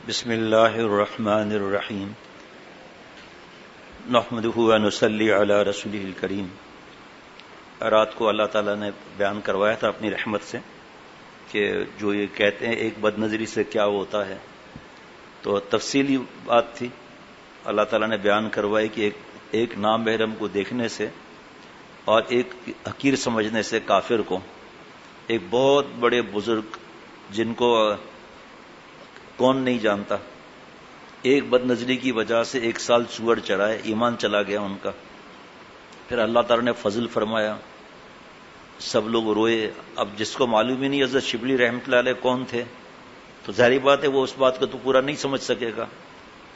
بسم اللہ الرحمن الرحیم نحمدہ ونصلی علی رسولہ الکریم۔ رات کو اللہ تعالیٰ نے بیان کروایا تھا اپنی رحمت سے کہ جو یہ کہتے ہیں ایک بد نظری سے کیا ہوتا ہے، تو تفصیلی بات تھی۔ اللہ تعالیٰ نے بیان کروائی کہ ایک نامحرم کو دیکھنے سے اور ایک حقیر سمجھنے سے کافر کو، ایک بہت بڑے بزرگ جن کو کون نہیں جانتا، ایک بد نظری کی وجہ سے 1 سال سور چرائے، ایمان چلا گیا ان کا۔ پھر اللہ تعالیٰ نے فضل فرمایا، سب لوگ روئے۔ اب جس کو معلوم ہی نہیں حضرت شبلی رحمۃ اللہ علیہ کون تھے، تو ظاہری بات ہے وہ اس بات کو تو پورا نہیں سمجھ سکے گا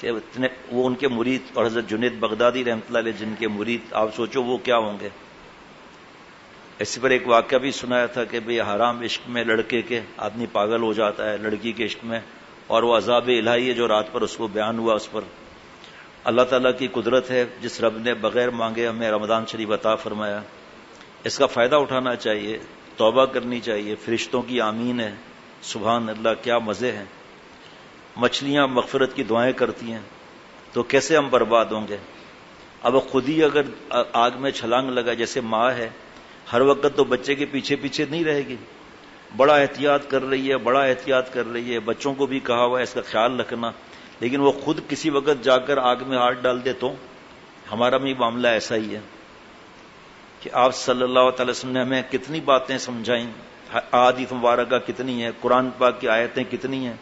کہ وہ ان کے مرید، اور حضرت جنید بغدادی رحمۃ اللہ علیہ جن کے مرید، آپ سوچو وہ کیا ہوں گے۔ اسی پر ایک واقعہ بھی سنایا تھا کہ بھئی حرام عشق میں لڑکے کے آدمی پاگل ہو جاتا ہے، لڑکی کے عشق میں، اور وہ عذاب الہی ہے جو رات پر اس کو بیان ہوا۔ اس پر اللہ تعالیٰ کی قدرت ہے، جس رب نے بغیر مانگے ہمیں رمضان شریف عطا فرمایا، اس کا فائدہ اٹھانا چاہیے، توبہ کرنی چاہیے۔ فرشتوں کی آمین ہے، سبحان اللہ، کیا مزے ہیں۔ مچھلیاں مغفرت کی دعائیں کرتی ہیں، تو کیسے ہم برباد ہوں گے۔ اب خود ہی اگر آگ میں چھلانگ لگا، جیسے ماں ہے ہر وقت تو بچے کے پیچھے پیچھے نہیں رہے گی، بڑا احتیاط کر رہی ہے، بڑا احتیاط کر رہی ہے، بچوں کو بھی کہا ہوا ہے اس کا خیال رکھنا، لیکن وہ خود کسی وقت جا کر آگ میں ہاتھ ڈال دے تو ہمارا بھی معاملہ ایسا ہی ہے کہ آپ صلی اللہ تعالی وسلم نے ہمیں کتنی باتیں سمجھائیں، احادیث مبارکہ کتنی ہیں، قرآن پاک کی آیتیں کتنی ہیں۔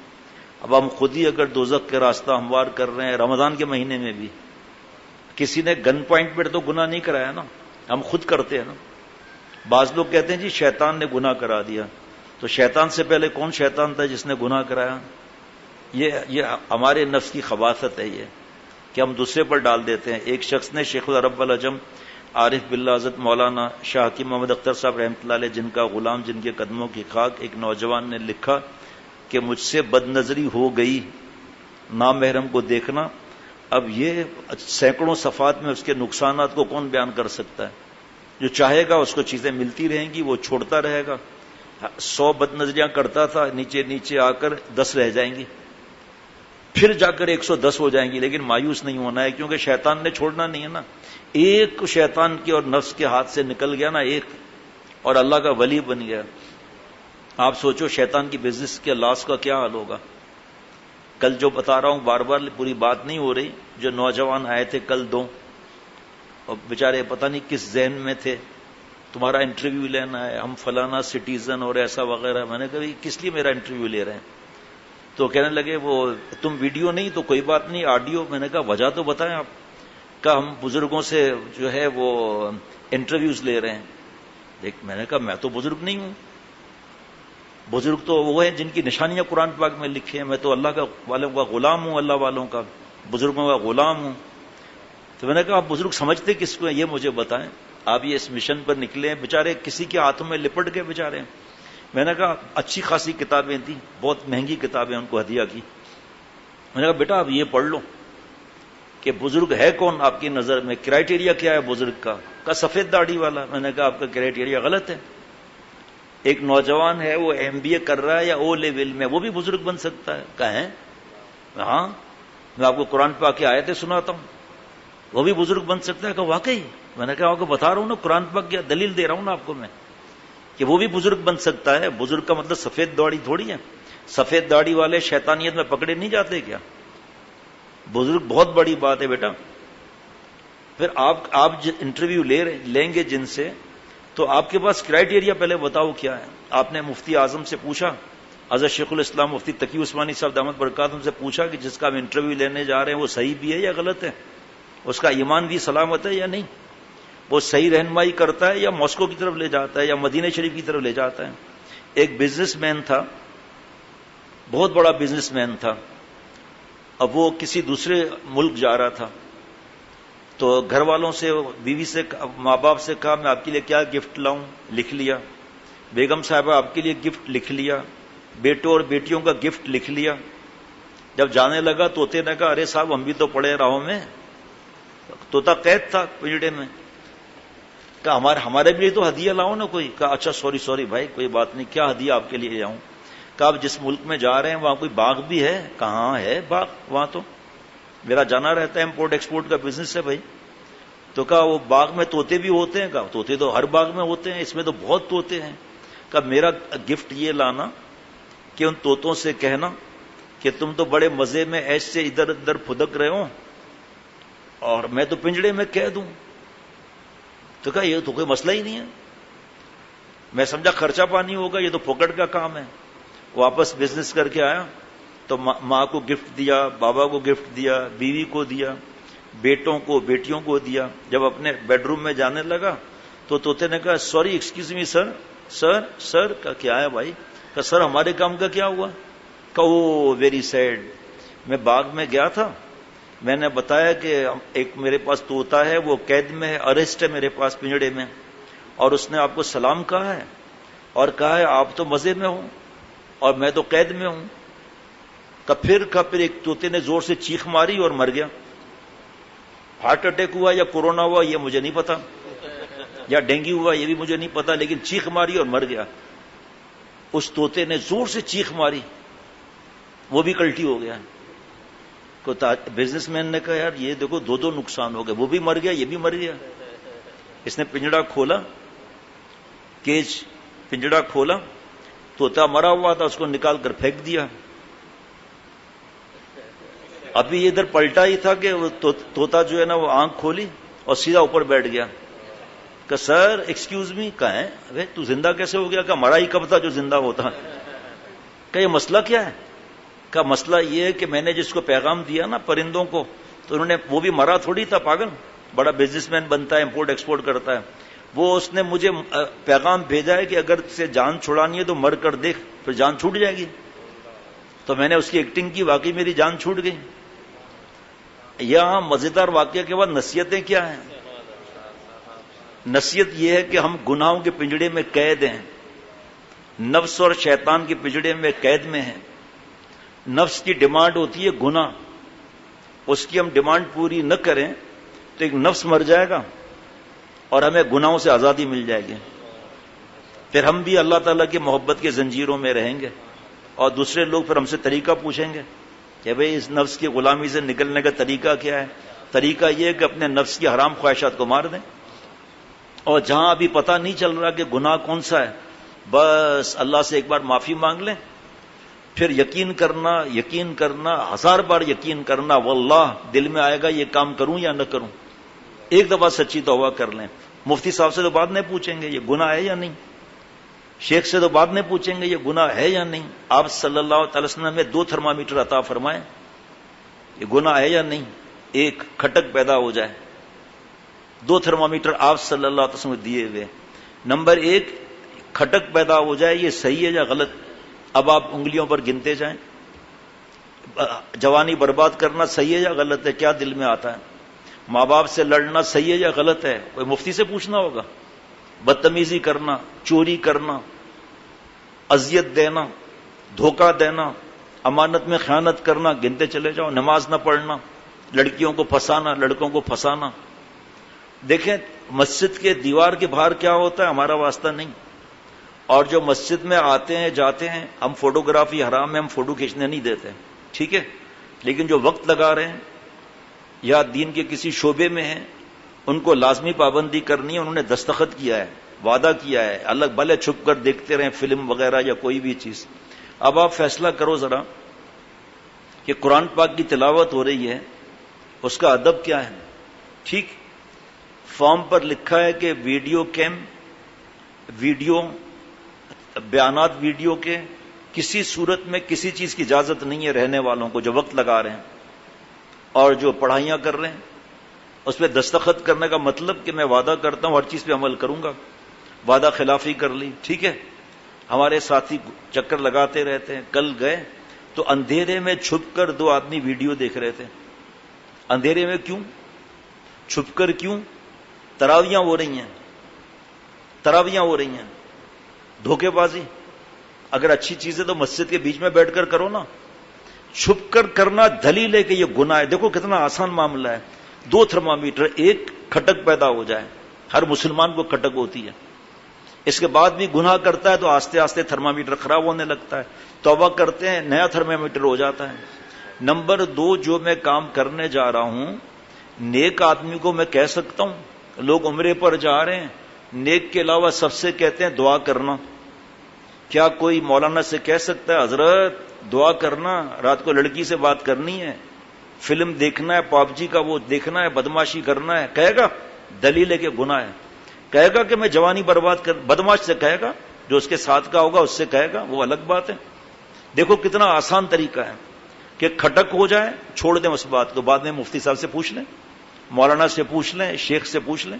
اب ہم خود ہی اگر دوزخ کے راستہ ہموار کر رہے ہیں رمضان کے مہینے میں بھی، کسی نے گن پوائنٹ پر تو گناہ نہیں کرایا نا، ہم خود کرتے ہیں نا۔ بعض لوگ کہتے ہیں جی شیطان نے گناہ کرا دیا، تو شیطان سے پہلے کون شیطان تھا جس نے گناہ کرایا؟ یہ ہمارے نفس کی خباثت ہے، یہ کہ ہم دوسرے پر ڈال دیتے ہیں۔ ایک شخص نے شیخ العرب العجم عارف باللہ حضرت مولانا شاہ حکیم محمد اختر صاحب رحمۃ اللہ علیہ جن کا غلام، جن کے قدموں کی خاک، ایک نوجوان نے لکھا کہ مجھ سے بد نظری ہو گئی، نامحرم کو دیکھنا۔ اب یہ سینکڑوں صفحات میں اس کے نقصانات کو کون بیان کر سکتا ہے؟ جو چاہے گا اس کو چیزیں ملتی رہیں گی، وہ چھوڑتا رہے گا۔ 100 بد نظریاں کرتا تھا، نیچے نیچے آ کر 10 رہ جائیں گی، پھر جا کر 110 ہو جائیں گی، لیکن مایوس نہیں ہونا ہے، کیونکہ شیطان نے چھوڑنا نہیں ہے نا۔ ایک شیطان کے اور نفس کے ہاتھ سے نکل گیا نا ایک، اور اللہ کا ولی بن گیا۔ آپ سوچو شیطان کی بزنس کے لاس کا کیا حال ہوگا۔ کل جو بتا رہا ہوں، بار بار پوری بات نہیں ہو رہی، جو نوجوان آئے تھے کل 2، اور بیچارے پتہ نہیں کس ذہن میں تھے، تمہارا انٹرویو لینا ہے، ہم فلانا سٹیزن اور ایسا وغیرہ۔ میں نے کہا کس لیے میرا انٹرویو لے رہے ہیں؟ تو کہنے لگے وہ تم ویڈیو نہیں تو کوئی بات نہیں، آڈیو۔ میں نے کہا وجہ تو بتائیں آپ۔ کہ ہم بزرگوں سے جو ہے وہ انٹرویوز لے رہے ہیں۔ میں نے کہا میں تو بزرگ نہیں ہوں، بزرگ تو وہ ہیں جن کی نشانیاں قرآن پاک میں لکھی ہیں، میں تو اللہ کا والوں کا غلام ہوں، اللہ والوں کا، بزرگوں کا غلام ہوں۔ تو میں نے کہا آپ بزرگ سمجھتے کس کو ہیں یہ مجھے بتائیں۔ آپ یہ اس مشن پر نکلے ہیں، بیچارے کسی کے ہاتھوں میں لپٹ گئے بیچارے۔ میں نے کہا اچھی خاصی کتابیں تھیں، بہت مہنگی کتابیں ان کو ہدیہ کی۔ میں نے کہا بیٹا آپ یہ پڑھ لو کہ بزرگ ہے کون آپ کی نظر میں، کرائیٹیریا کیا ہے بزرگ کا۔ کہا سفید داڑھی والا۔ میں نے کہا آپ کا کرائیٹیریا غلط ہے۔ ایک نوجوان ہے وہ MBA کر رہا ہے یا O لیول میں، وہ بھی بزرگ بن سکتا ہے۔ کہیں ہاں میں آپ کو قرآن پاک کی آیتیں سناتا ہوں، وہ بھی بزرگ بن سکتا ہے۔ کہ واقعی؟ میں نے کہا آپ کو بتا رہا ہوں نا، قرآن پاک کی دلیل دے رہا ہوں نا آپ کو میں کہ وہ بھی بزرگ بن سکتا ہے۔ بزرگ کا مطلب سفید داڑھی تھوڑی ہے، سفید داڑھی والے شیطانیت میں پکڑے نہیں جاتے کیا؟ بزرگ بہت بڑی بات ہے بیٹا۔ پھر آپ انٹرویو لیں گے جن سے، تو آپ کے پاس کرائیٹیریا پہلے بتاؤ کیا ہے۔ آپ نے مفتی اعظم سے پوچھا، حضرت شیخ الاسلام مفتی تقی عثمانی صاحب دامت برکاتہم سے پوچھا کہ جس کا ہم انٹرویو لینے جا رہے ہیں وہ صحیح بھی ہے یا غلط ہے، اس کا ایمان بھی سلامت ہے یا نہیں، وہ صحیح رہنمائی کرتا ہے یا ماسکو کی طرف لے جاتا ہے یا مدینہ شریف کی طرف لے جاتا ہے۔ ایک بزنس مین تھا، بہت بڑا بزنس مین تھا، اب وہ کسی دوسرے ملک جا رہا تھا، تو گھر والوں سے، بیوی سے، ماں باپ سے کہا میں آپ کے لیے کیا گفٹ لاؤں، لکھ لیا۔ بیگم صاحبہ آپ کے لیے گفٹ لکھ لیا، بیٹوں اور بیٹیوں کا گفٹ لکھ لیا۔ جب جانے لگا طوطے نے کہا ارے صاحب ہم بھی تو پڑے راہوں میں، طوطا قید تھا پنجڑے میں۔ کہا ہمارے بھی تو ہدیہ لاؤ نا کوئی۔ کہا اچھا سوری بھائی کوئی بات نہیں، کیا ہدیہ آپ کے لیے لاؤں؟ کہ آپ جس ملک میں جا رہے ہیں وہاں کوئی باغ بھی ہے؟ کہاں ہے باغ؟ وہاں تو میرا جانا رہتا ہے، امپورٹ ایکسپورٹ کا بزنس ہے بھائی. تو کہا وہ باغ میں طوطے بھی ہوتے ہیں؟ کہا طوطے تو ہر باغ میں ہوتے ہیں، اس میں تو بہت طوطے ہیں. کہا میرا گفٹ یہ لانا کہ ان طوطوں سے کہنا کہ تم تو بڑے مزے میں ایسے ادھر ادھر پھدک رہے ہو اور میں تو پنجڑے میں قید ہوں. تو کہا یہ تو کوئی مسئلہ ہی نہیں ہے. میں سمجھا خرچہ پانی ہوگا، یہ تو پکڑ کا کام ہے. واپس بزنس کر کے آیا تو ماں کو گفٹ دیا، بابا کو گفٹ دیا، بیوی کو دیا، بیٹوں کو بیٹیوں کو دیا. جب اپنے بیڈ روم میں جانے لگا تو طوطے نے کہا سوری ایکسکیوز می سر. سر سر کا کیا ہے بھائی؟ کہ سر ہمارے کام کا کیا ہوا؟ کہ وہ ویری سیڈ، میں باغ میں گیا تھا، میں نے بتایا کہ ایک میرے پاس طوطا ہے، وہ قید میں ہے، اریسٹ ہے میرے پاس پنجڑے میں، اور اس نے آپ کو سلام کہا ہے اور کہا ہے آپ تو مزے میں ہوں اور میں تو قید میں ہوں. پھر ایک طوطے نے زور سے چیخ ماری اور مر گیا. ہارٹ اٹیک ہوا یا کورونا ہوا یہ مجھے نہیں پتا، یا ڈینگی ہوا یہ بھی مجھے نہیں پتا، لیکن چیخ ماری اور مر گیا. اس طوطے نے زور سے چیخ ماری، وہ بھی کلٹی ہو گیا. بزنس مین نے کہا یار یہ دیکھو دو نقصان ہو گئے، وہ بھی مر گیا یہ بھی مر گیا. اس نے پنجڑا کھولا، کیج پنجڑا کھولا، طوطا مرا ہوا تھا، اس کو نکال کر پھینک دیا. ابھی ادھر پلٹا ہی تھا کہ طوطا جو ہے نا وہ آنکھ کھولی اور سیدھا اوپر بیٹھ گیا. کہ سر ایکسکیوز می، کہا ہے ابے تو زندہ کیسے ہو گیا؟ کہ مرا ہی کب تھا جو زندہ ہوتا. کہ یہ مسئلہ کیا ہے؟ کا مسئلہ یہ ہے کہ میں نے جس کو پیغام دیا نا پرندوں کو، تو انہوں نے، وہ بھی مرا تھوڑی تھا پاگل، بڑا بزنس مین بنتا ہے، امپورٹ ایکسپورٹ کرتا ہے، وہ اس نے مجھے پیغام بھیجا ہے کہ اگر سے جان چھڑانی ہے تو مر کر دیکھ، پھر جان چھوٹ جائے گی. تو میں نے اس کی ایکٹنگ کی، واقعی میری جان چھوٹ گئی. یہاں مزیدار واقعہ کے بعد نصیحتیں کیا ہیں؟ نصیحت یہ ہے کہ ہم گناہوں کے پنجڑے میں قید ہیں، نفس اور شیطان کے پنجڑے میں قید میں ہیں. نفس کی ڈیمانڈ ہوتی ہے گناہ، اس کی ہم ڈیمانڈ پوری نہ کریں تو ایک نفس مر جائے گا اور ہمیں گناہوں سے آزادی مل جائے گی. پھر ہم بھی اللہ تعالیٰ کی محبت کے زنجیروں میں رہیں گے، اور دوسرے لوگ پھر ہم سے طریقہ پوچھیں گے کہ بھئی اس نفس کی غلامی سے نکلنے کا طریقہ کیا ہے؟ طریقہ یہ ہے کہ اپنے نفس کی حرام خواہشات کو مار دیں، اور جہاں ابھی پتہ نہیں چل رہا کہ گناہ کون سا ہے، بس اللہ سے ایک بار معافی مانگ لیں، پھر یقین کرنا 1000 بار یقین کرنا، واللہ دل میں آئے گا یہ کام کروں یا نہ کروں. ایک دفعہ سچی توبہ کر لیں. مفتی صاحب سے تو بعد میں پوچھیں گے یہ گناہ ہے یا نہیں، شیخ سے تو بعد میں پوچھیں گے یہ گناہ ہے یا نہیں. آپ صلی اللہ تعالی وسلم نے 2 تھرمامیٹر عطا فرمائے، یہ گناہ ہے یا نہیں. ایک کھٹک پیدا ہو جائے، 2 تھرمامیٹر آپ صلی اللہ علیہ وسلم دیے ہوئے. نمبر 1 کھٹک پیدا ہو جائے، یہ صحیح ہے یا غلط؟ اب آپ انگلیوں پر گنتے جائیں. جوانی برباد کرنا صحیح ہے یا غلط ہے؟ کیا دل میں آتا ہے؟ ماں باپ سے لڑنا صحیح ہے یا غلط ہے؟ کوئی مفتی سے پوچھنا ہوگا. بدتمیزی کرنا، چوری کرنا، اذیت دینا، دھوکہ دینا، امانت میں خیانت کرنا، گنتے چلے جاؤ. نماز نہ پڑھنا، لڑکیوں کو پھنسانا، لڑکوں کو پھنسانا. دیکھیں مسجد کے دیوار کے باہر کیا ہوتا ہے ہمارا واسطہ نہیں، اور جو مسجد میں آتے ہیں جاتے ہیں، ہم فوٹوگرافی حرام ہے، ہم فوٹو کھینچنے نہیں دیتے، ٹھیک ہے، لیکن جو وقت لگا رہے ہیں یا دین کے کسی شعبے میں ہیں ان کو لازمی پابندی کرنی ہے. انہوں نے دستخط کیا ہے، وعدہ کیا ہے، الگ بھلے چھپ کر دیکھتے رہیں فلم وغیرہ یا کوئی بھی چیز. اب آپ فیصلہ کرو ذرا کہ قرآن پاک کی تلاوت ہو رہی ہے، اس کا ادب کیا ہے؟ ٹھیک، فارم پر لکھا ہے کہ ویڈیو بیانات ویڈیو کے کسی صورت میں کسی چیز کی اجازت نہیں ہے رہنے والوں کو جو وقت لگا رہے ہیں اور جو پڑھائیاں کر رہے ہیں. اس پہ دستخط کرنے کا مطلب کہ میں وعدہ کرتا ہوں ہر چیز پہ عمل کروں گا. وعدہ خلافی کر لی، ٹھیک ہے. ہمارے ساتھی چکر لگاتے رہتے ہیں. کل گئے تو اندھیرے میں چھپ کر 2 آدمی ویڈیو دیکھ رہے تھے. اندھیرے میں کیوں؟ چھپ کر کیوں؟ تراویاں ہو رہی ہیں، دھوکے بازی. اگر اچھی چیز ہے تو مسجد کے بیچ میں بیٹھ کر کرو نا. چھپ کر کرنا دلیل ہے کہ یہ گناہ ہے. دیکھو کتنا آسان معاملہ ہے. 2 تھرمامیٹر، ایک کھٹک پیدا ہو جائے، ہر مسلمان کو کھٹک ہوتی ہے. اس کے بعد بھی گناہ کرتا ہے تو آہستہ آہستہ تھرمامیٹر خراب ہونے لگتا ہے، توبہ کرتے ہیں نیا تھرمامیٹر ہو جاتا ہے۔ نمبر 2، جو میں کام کرنے جا رہا ہوں، نیک آدمی کو میں کہہ سکتا ہوں، لوگ عمرے پر جا رہے ہیں، نیک کے علاوہ سب سے کہتے ہیں دعا کرنا۔ کیا کوئی مولانا سے کہہ سکتا ہے حضرت دعا کرنا، رات کو لڑکی سے بات کرنی ہے، فلم دیکھنا ہے، پاپ جی کا وہ دیکھنا ہے، بدماشی کرنا ہے؟ کہے گا؟ دلیل ہے کہ گناہ ہے۔ کہے گا کہ میں جوانی برباد کر، بدماش سے کہے گا، جو اس کے ساتھ کا ہوگا اس سے کہے گا، وہ الگ بات ہے۔ دیکھو کتنا آسان طریقہ ہے کہ کھٹک ہو جائے، چھوڑ دیں اس بات کو، بعد میں مفتی صاحب سے پوچھ لیں، مولانا سے پوچھ لیں، شیخ سے پوچھ لیں۔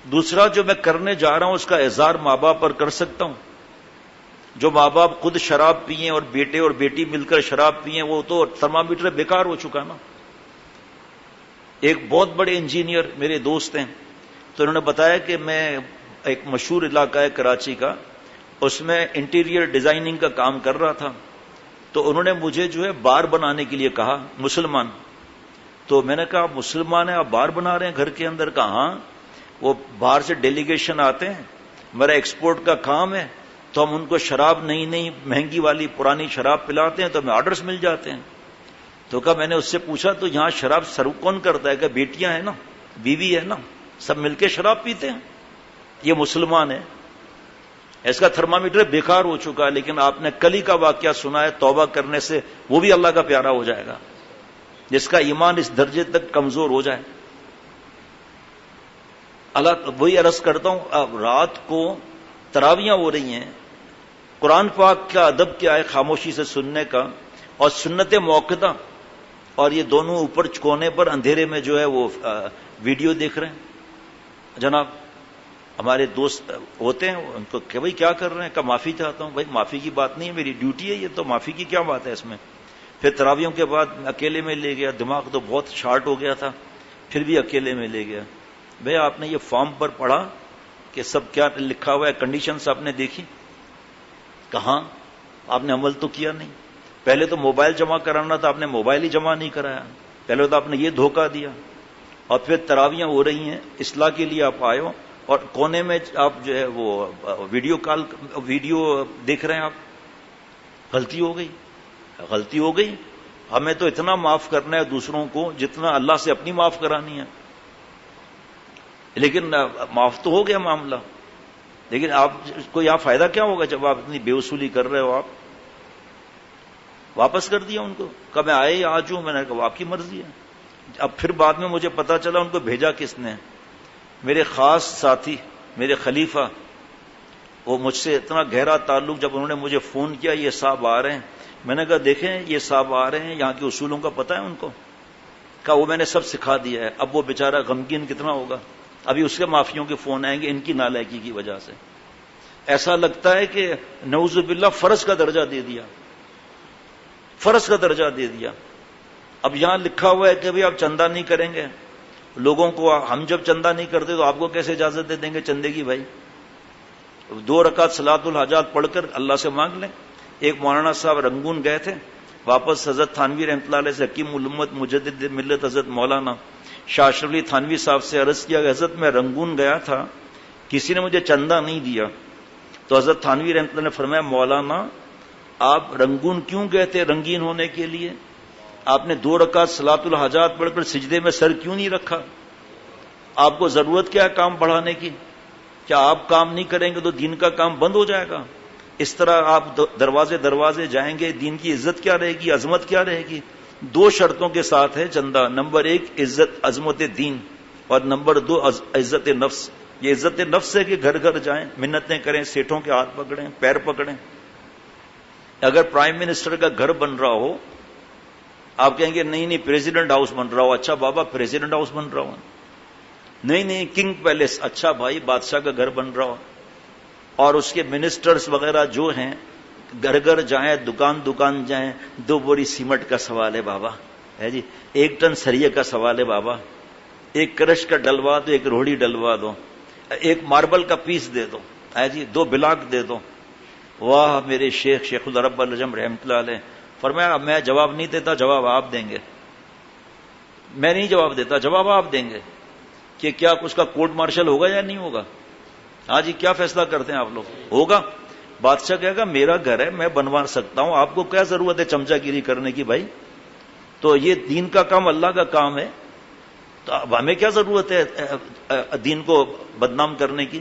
دوسرا، جو میں کرنے جا رہا ہوں اس کا اظہار ماں باپ پر کر سکتا ہوں۔ جو ماں باپ خود شراب پیئیں اور بیٹے اور بیٹی مل کر شراب پیئیں، وہ تو تھرمامیٹر بیکار ہو چکا نا۔ ایک بہت بڑے انجینئر میرے دوست ہیں، تو انہوں نے بتایا کہ میں ایک مشہور علاقہ ہے کراچی کا، اس میں انٹیریئر ڈیزائننگ کا کام کر رہا تھا، تو انہوں نے مجھے جو ہے بار بنانے کے لیے کہا، مسلمان۔ تو میں نے کہا مسلمان ہیں آپ بار بنا رہے ہیں گھر کے اندر؟ کہاں، وہ باہر سے ڈیلیگیشن آتے ہیں، میرا ایکسپورٹ کا کام ہے، تو ہم ان کو شراب نئی نئی مہنگی والی پرانی شراب پلاتے ہیں تو ہمیں آرڈرز مل جاتے ہیں۔ تو کہا، میں نے اس سے پوچھا تو یہاں شراب سرو کون کرتا ہے؟ کہ بیٹیاں ہیں نا، بیوی ہے نا، سب مل کے شراب پیتے ہیں، یہ مسلمان ہے۔ اس کا تھرمامیٹر بیکار ہو چکا ہے، لیکن آپ نے کل ہی کا واقعہ سنا ہے، توبہ کرنے سے وہ بھی اللہ کا پیارا ہو جائے گا، جس کا ایمان اس درجے تک کمزور ہو جائے۔ اللہ وہی عرض کرتا ہوں، اب رات کو تراویاں ہو رہی ہیں، قرآن پاک کا ادب کیا ہے خاموشی سے سننے کا، اور سنت موقدہ، اور یہ دونوں اوپر کونے پر اندھیرے میں جو ہے وہ ویڈیو دیکھ رہے ہیں۔ جناب ہمارے دوست ہوتے ہیں، ان کو کہ بھائی کیا کر رہے ہیں؟ کہ معافی چاہتا ہوں۔ بھائی معافی کی بات نہیں ہے، میری ڈیوٹی ہے یہ، تو معافی کی کیا بات ہے اس میں؟ پھر تراویوں کے بعد اکیلے میں لے گیا، دماغ تو بہت شارٹ ہو گیا تھا، پھر بھی اکیلے میں لے گیا۔ بھئی آپ نے یہ فارم پر پڑھا کہ سب کیا لکھا ہوا ہے، کنڈیشنز آپ نے دیکھی؟ کہاں، آپ نے عمل تو کیا نہیں۔ پہلے تو موبائل جمع کرانا تھا، آپ نے موبائل ہی جمع نہیں کرایا، پہلے تو آپ نے یہ دھوکہ دیا۔ اور پھر تراویاں ہو رہی ہیں، اصلاح کے لیے آپ آئے ہو، اور کونے میں آپ جو ہے وہ ویڈیو دیکھ رہے ہیں آپ۔ غلطی ہو گئی، غلطی ہو گئی۔ ہمیں تو اتنا معاف کرنا ہے دوسروں کو جتنا اللہ سے اپنی معاف کرانی ہے، لیکن معاف تو ہو گیا معاملہ، لیکن آپ کو یہاں فائدہ کیا ہوگا جب آپ اتنی بے وصولی کر رہے ہو؟ آپ واپس کر دیا ان کو، کب میں آئے آج ہوں، میں نے کہا آپ کی مرضی ہے۔ اب پھر بعد میں مجھے پتا چلا ان کو بھیجا کس نے، میرے خاص ساتھی، میرے خلیفہ، وہ مجھ سے اتنا گہرا تعلق، جب انہوں نے مجھے فون کیا یہ صاحب آ رہے ہیں، میں نے کہا دیکھیں یہ صاحب آ رہے ہیں، یہاں کے اصولوں کا پتہ ہے ان کو؟ کہا وہ میں نے سب سکھا دیا ہے۔ اب وہ بیچارہ غمگین کتنا ہوگا، ابھی اس کے معافیوں کے فون آئیں گے ان کی نالائکی کی وجہ سے۔ ایسا لگتا ہے کہ نعوذ باللہ فرض کا درجہ دے دیا، فرض کا درجہ دے دیا۔ اب یہاں لکھا ہوا ہے کہ بھئی آپ چندہ نہیں کریں گے لوگوں کو، ہم جب چندہ نہیں کرتے تو آپ کو کیسے اجازت دے دیں گے چندے کی؟ بھائی 2 رکعت صلاۃ الحاجات پڑھ کر اللہ سے مانگ لیں۔ ایک مولانا صاحب رنگون گئے تھے، واپس حضرت تھانوی رحمۃ اللہ علیہ سے حکیم الامت مجدد ملت حضرت مولانا شاہ اشرف علی تھانوی صاحب سے عرض کیا کہ حضرت میں رنگون گیا تھا، کسی نے مجھے چندہ نہیں دیا، تو حضرت تھانوی رحمۃ اللہ نے فرمایا مولانا آپ رنگون کیوں گئے تھے رنگین ہونے کے لیے؟ آپ نے 2 رکعت صلاۃ الحاجات پڑھ کر سجدے میں سر کیوں نہیں رکھا؟ آپ کو ضرورت کیا ہے کام بڑھانے کی؟ کیا آپ کام نہیں کریں گے تو دین کا کام بند ہو جائے گا؟ اس طرح آپ دروازے دروازے جائیں گے، دین کی عزت کیا رہے گی، عظمت کیا رہے گی؟ 2 شرطوں کے ساتھ ہے چندہ، نمبر 1 عزت عظمت دین، اور نمبر 2 عزت نفس۔ یہ عزت نفس ہے کہ گھر گھر جائیں، منتیں کریں، سیٹھوں کے ہاتھ پکڑیں، پیر پکڑیں۔ اگر پرائم منسٹر کا گھر بن رہا ہو، آپ کہیں گے نہیں نہیں پریزیڈنٹ ہاؤس بن رہا ہو، اچھا بابا پریزیڈنٹ ہاؤس بن رہا ہو، نہیں نہیں کنگ پیلیس، اچھا بھائی بادشاہ کا گھر بن رہا ہو، اور اس کے منسٹرز وغیرہ جو ہیں گھر گھر جائیں، دکان دکان جائیں، 2 بوری سیمنٹ کا سوال ہے بابا، ہے جی 1 ٹن سریے کا سوال ہے بابا، 1 کرش کا ڈلوا دو، 1 روڑی ڈلوا دو، 1 ماربل کا پیس دے دو، ہے جی 2 بلاک دے دو۔ واہ میرے شیخ شیخ العرب العجم رحمۃ اللہ علیہ فرمایا میں جواب نہیں دیتا، جواب آپ دیں گے، میں نہیں جواب دیتا، جواب آپ دیں گے کہ کیا اس کا کورٹ مارشل ہوگا یا نہیں ہوگا؟ ہاں جی کیا فیصلہ کرتے ہیں آپ لوگ؟ ہوگا بادشاہ کہے گا میرا گھر ہے میں بنوا سکتا ہوں، آپ کو کیا ضرورت ہے چمچا گیری کرنے کی بھائی؟ تو یہ دین کا کام اللہ کا کام ہے، تو اب ہمیں کیا ضرورت ہے دین کو بدنام کرنے کی؟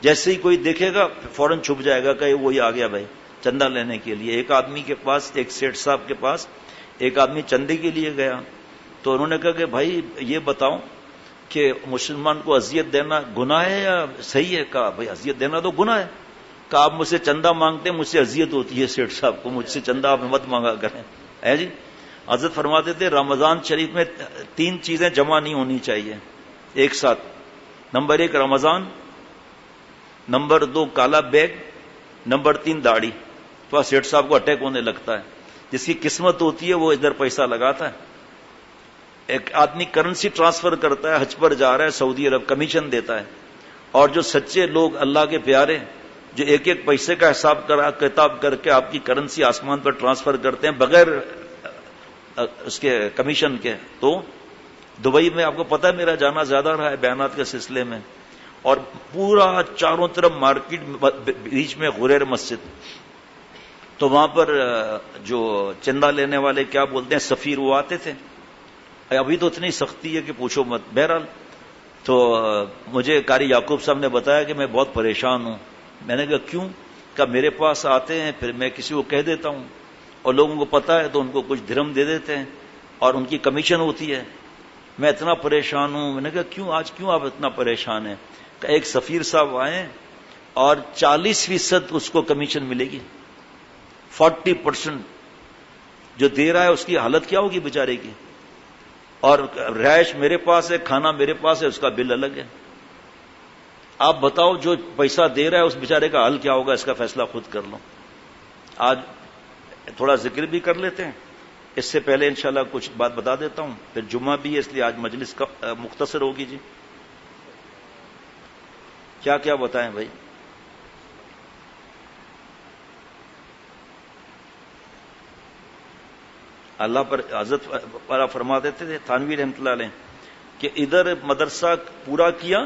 جیسے ہی کوئی دیکھے گا فوراً چھپ جائے گا کہ وہی آ گیا بھائی چندہ لینے کے لیے۔ ایک آدمی کے پاس، ایک سیٹھ صاحب کے پاس ایک آدمی چندے کے لیے گیا، تو انہوں نے کہا کہ بھائی یہ بتاؤ کہ مسلمان کو اذیت دینا گناہ ہے یا صحیح ہے؟ کہا بھائی اذیت دینا تو گناہ ہے۔ کہا آپ مجھ سے چندہ مانگتے ہیں، مجھ سے اذیت ہوتی ہے سیٹھ صاحب کو، مجھ سے چندہ آپ مت مانگا کریں۔ ہے جی حضرت فرماتے تھے رمضان شریف میں 3 چیزیں جمع نہیں ہونی چاہیے ایک ساتھ۔ نمبر 1 رمضان، نمبر 2 کالا بیگ، نمبر 3 داڑھی۔ تو سیٹھ صاحب کو اٹیک ہونے لگتا ہے۔ جس کی قسمت ہوتی ہے وہ ادھر پیسہ لگاتا ہے۔ ایک آدمی کرنسی ٹرانسفر کرتا ہے، حج پر جا رہا ہے سعودی عرب، کمیشن دیتا ہے، اور جو سچے لوگ اللہ کے پیارے جو ایک ایک پیسے کا حساب کتاب کر کے آپ کی کرنسی آسمان پر ٹرانسفر کرتے ہیں بغیر اس کے کمیشن کے۔ تو دبئی میں آپ کو پتہ ہے میرا جانا زیادہ رہا ہے بیانات کے سلسلے میں، اور پورا چاروں طرف مارکیٹ، بیچ میں غریر مسجد، تو وہاں پر جو چندہ لینے والے کیا بولتے ہیں سفیر وہ آتے تھے۔ ابھی تو اتنی سختی ہے کہ پوچھو مت۔ بہرحال تو مجھے قاری یعقوب صاحب نے بتایا کہ میں بہت پریشان ہوں۔ میں نے کہا کیوں؟ کہ میرے پاس آتے ہیں، پھر میں کسی کو کہہ دیتا ہوں اور لوگوں کو پتا ہے تو ان کو کچھ درہم دے دیتے ہیں اور ان کی کمیشن ہوتی ہے، میں اتنا پریشان ہوں۔ میں نے کہا کیوں آج کیوں آپ اتنا پریشان ہیں؟ کہ ایک سفیر صاحب آئے اور 40% اس کو کمیشن ملے گی، 40% جو دے رہا ہے اس کی حالت کیا ہوگی بیچارے کی، اور رہائش میرے پاس ہے، کھانا میرے پاس ہے، اس کا بل الگ ہے۔ آپ بتاؤ جو پیسہ دے رہا ہے اس بیچارے کا حل کیا ہوگا؟ اس کا فیصلہ خود کر لو۔ آج تھوڑا ذکر بھی کر لیتے ہیں، اس سے پہلے انشاءاللہ کچھ بات بتا دیتا ہوں، پھر جمعہ بھی ہے اس لیے آج مجلس کا مختصر ہوگی۔ جی کیا کیا بتائیں بھائی؟ اللہ پر حضرت پر فرما دیتے تھے تھانوی رحمۃ اللہ علیہ کہ ادھر مدرسہ پورا کیا،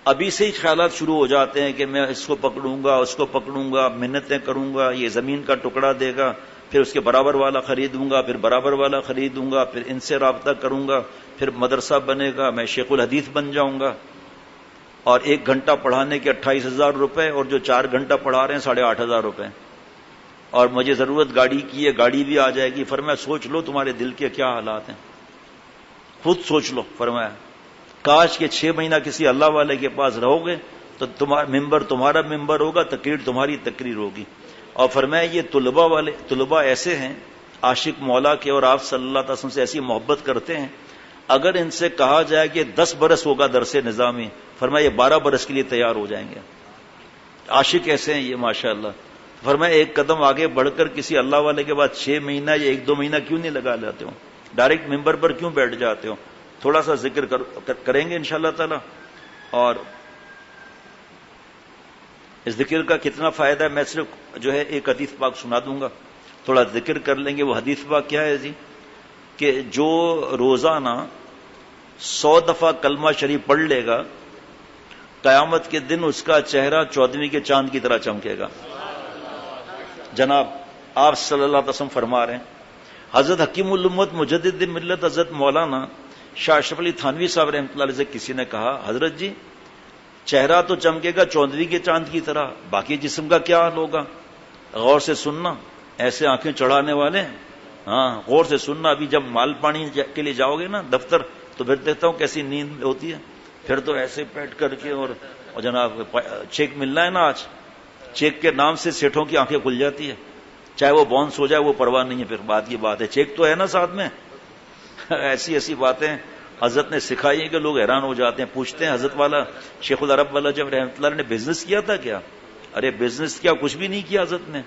ابھی سے ہی خیالات شروع ہو جاتے ہیں کہ میں اس کو پکڑوں گا، اس کو پکڑوں گا، محنتیں کروں گا، یہ زمین کا ٹکڑا دے گا، پھر اس کے برابر والا خریدوں گا، پھر برابر والا خریدوں گا، پھر ان سے رابطہ کروں گا، پھر مدرسہ بنے گا، میں شیخ الحدیث بن جاؤں گا، اور 1 گھنٹہ پڑھانے کے 28,000 روپے، اور جو 4 گھنٹہ پڑھا رہے ہیں 8,500 روپے، اور مجھے ضرورت گاڑی کی ہے، گاڑی بھی آ جائے گی۔ فرمایا سوچ لو تمہارے دل کے کیا حالات ہیں، خود سوچ لو۔ فرمایا کاش کہ 6 مہینہ کسی اللہ والے کے پاس رہو گے تو تمہارا ممبر ہوگا، تقریر تمہاری تقریر ہوگی۔ اور فرمایا یہ طلباء ایسے ہیں عاشق مولا کے، اور آپ صلی اللہ علیہ وسلم سے ایسی محبت کرتے ہیں، اگر ان سے کہا جائے کہ 10 برس ہوگا درس نظامی، فرمایا یہ 12 برس کے لیے تیار ہو جائیں گے۔ عاشق ایسے ہیں یہ ماشاءاللہ۔ فرمایا ایک قدم آگے بڑھ کر کسی اللہ والے کے بعد 6 مہینہ یا 1-2 مہینہ کیوں نہیں لگا لیتے ہو؟ ڈائریکٹ ممبر پر کیوں بیٹھ جاتے ہو؟ تھوڑا سا ذکر کریں گے انشاءاللہ تعالی، اور اس ذکر کا کتنا فائدہ ہے میں صرف جو ہے ایک حدیث پاک سنا دوں گا، تھوڑا ذکر کر لیں گے۔ وہ حدیث پاک کیا ہے جی؟ کہ جو روزانہ 100 دفعہ کلمہ شریف پڑھ لے گا، قیامت کے دن اس کا چہرہ 14ویں کے چاند کی طرح چمکے گا۔ جناب آپ صلی اللہ علیہ وسلم فرما رہے ہیں۔ حضرت حکیم الامت مجدد ملت حضرت مولانا شاہ اشرف علی تھانوی صاحب رحمۃ اللہ علیہ سے کسی نے کہا حضرت جی چہرہ تو چمکے گا 14ویں کے چاند کی طرح، باقی جسم کا کیا حال ہوگا؟ غور سے سننا، ایسے آنکھیں چڑھانے والے، ہاں غور سے سننا۔ ابھی جب مال پانی کے لیے جاؤ گے نا دفتر، تو پھر دیکھتا ہوں کیسی نیند ہوتی ہے، پھر تو ایسے بیٹھ کر کے، اور جناب چیک ملنا ہے نا آج، چیک کے نام سے سیٹھوں کی آنکھیں کھل جاتی ہے، چاہے وہ بونس ہو جائے وہ پرواہ نہیں ہے، پھر بات کی بات ہے، چیک تو ہے نا ساتھ میں۔ ایسی باتیں حضرت نے سکھائی ہیں کہ لوگ حیران ہو جاتے ہیں، پوچھتے ہیں حضرت والا شیخ العرب والا جب رحمۃ اللہ نے بزنس کیا تھا کیا؟ ارے بزنس کیا، کچھ بھی نہیں کیا حضرت نے،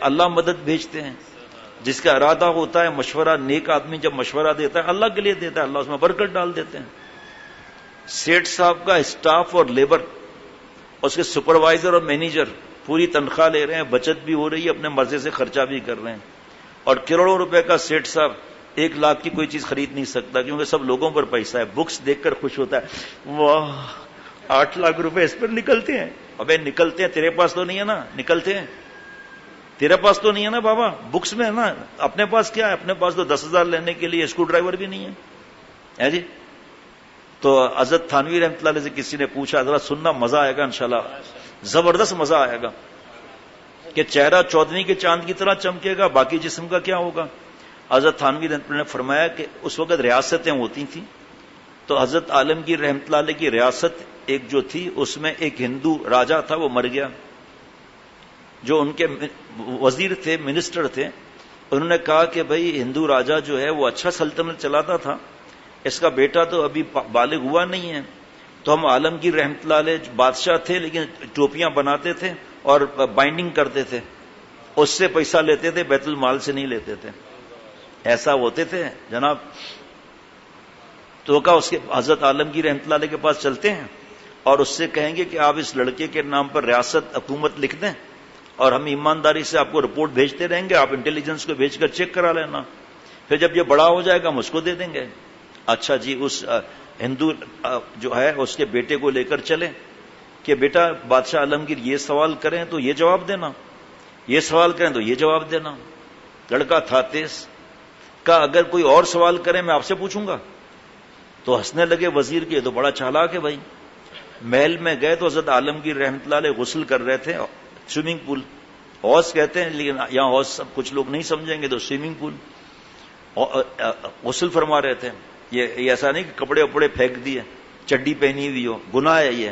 اللہ مدد بھیجتے ہیں۔ جس کا ارادہ ہوتا ہے مشورہ، نیک آدمی جب مشورہ دیتا ہے اللہ کے لیے دیتا ہے، اللہ اس میں برکت ڈال دیتے ہیں۔ سیٹھ صاحب کا اسٹاف اور لیبر، اس کے سپروائزر اور مینیجر پوری تنخواہ لے رہے ہیں، بچت بھی ہو رہی ہے، اپنے مرضی سے خرچہ بھی کر رہے ہیں، اور کروڑوں روپے کا سیٹھ صاحب 1 لاکھ کی کوئی چیز خرید نہیں سکتا، کیونکہ سب لوگوں پر پیسہ ہے۔ بکس دیکھ کر خوش ہوتا ہے، واہ 8 لاکھ روپے اس پر نکلتے ہیں. ابے نکلتے ہیں، تیرے پاس تو نہیں ہے نا. نکلتے ہیں، تیرے پاس تو نہیں ہے نا بابا، بکس میں ہے نا. اپنے پاس کیا ہے؟ اپنے پاس تو 10,000 لینے کے لیے اسکرو ڈرائیور بھی نہیں ہے جی. تو حضرت تھانوی رحمۃ اللہ علیہ سے کسی نے پوچھا، ذرا سننا، مزہ آئے گا انشاءاللہ، زبردست مزہ آئے گا، کہ چہرہ 14ویں کے چاند کی طرح چمکے گا، باقی جسم کا کیا ہوگا. حضرت تھانوی رحمۃ اللہ نے فرمایا کہ اس وقت ریاستیں ہوتی تھیں، تو حضرت عالمگیر رحمۃ اللہ علیہ کی ریاست ایک جو تھی، اس میں ایک ہندو راجا تھا، وہ مر گیا. جو ان کے وزیر تھے، منسٹر تھے، انہوں نے کہا کہ بھئی ہندو راجا جو ہے وہ اچھا سلطنت چلاتا تھا، اس کا بیٹا تو ابھی بالغ ہوا نہیں ہے. تو ہم عالمگیر رحمۃ اللہ علیہ بادشاہ تھے، لیکن ٹوپیاں بناتے تھے اور بائنڈنگ کرتے تھے، اس سے پیسہ لیتے تھے، بیت المال سے نہیں لیتے تھے. ایسا ہوتے تھے جناب. تو کہا اس کے حضرت عالمگیر رحمۃ اللہ علیہ کے پاس چلتے ہیں اور اس سے کہیں گے کہ آپ اس لڑکے کے نام پر ریاست حکومت لکھ دیں، اور ہم ایمانداری سے آپ کو رپورٹ بھیجتے رہیں گے، آپ انٹیلیجنس کو بھیج کر چیک کرا لینا، پھر جب یہ بڑا ہو جائے گا ہم اس کو دے دیں گے. اچھا جی. اس ہندو جو ہے اس کے بیٹے کو لے کر چلے کہ بیٹا بادشاہ عالمگیر یہ سوال کریں تو یہ جواب دینا، یہ سوال کریں تو یہ جواب دینا. لڑکا تھا تیز، کہا اگر کوئی اور سوال کرے میں آپ سے پوچھوں گا. تو ہنسنے لگے وزیر کے، تو بڑا چالاک ہے بھائی. محل میں گئے تو حضرت عالمگیر رحمۃ اللہ علیہ غسل کر رہے تھے، سوئمنگ پول، حوض کہتے ہیں لیکن یہاں حوض سب کچھ لوگ نہیں سمجھیں گے، تو سوئمنگ پول غسل فرما رہے تھے. یہ ایسا نہیں کہ کپڑے وپڑے پھینک دیے، چڈی پہنی ہوئی ہو، گناہ ہے یہ.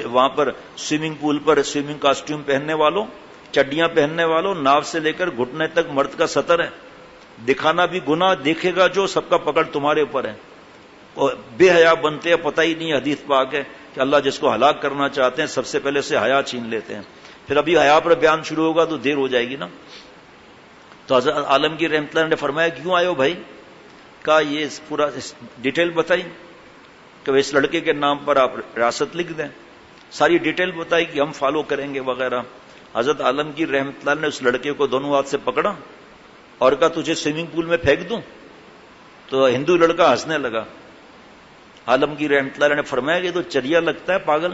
وہاں پر سوئمنگ پول پر سوئمنگ کاسٹیوم پہننے والوں، چڈیاں پہننے والوں، ناف سے لے کر گھٹنے تک مرد کا سطر ہے. دکھانا بھی گناہ، دیکھے گا جو سب کا پکڑ تمہارے اوپر ہے. بے حیا بنتے ہیں، پتہ ہی نہیں. حدیث پاک ہے کہ اللہ جس کو ہلاک کرنا چاہتے ہیں سب سے پہلے سے حیا چھین لیتے ہیں. پھر ابھی حیا پر بیان شروع ہوگا تو دیر ہو جائے گی نا. تو حضرت عالمگیر رحمۃ اللہ نے فرمایا کیوں آئے ہو بھائی؟ کہا یہ پورا ڈیٹیل بتائی کہ اس لڑکے کے نام پر آپ ریاست لکھ دیں. ساری ڈیٹیل بتائی کہ ہم فالو کریں گے وغیرہ. حضرت عالمگیر رحمۃ اللہ نے اس لڑکے کو دونوں ہاتھ سے پکڑا اور کہا تجھے سوئمنگ پول میں پھینک دوں؟ تو ہندو لڑکا ہنسنے لگا. عالمگیر رحمۃ اللہ نے فرمایا کہ تو چریا لگتا ہے پاگل،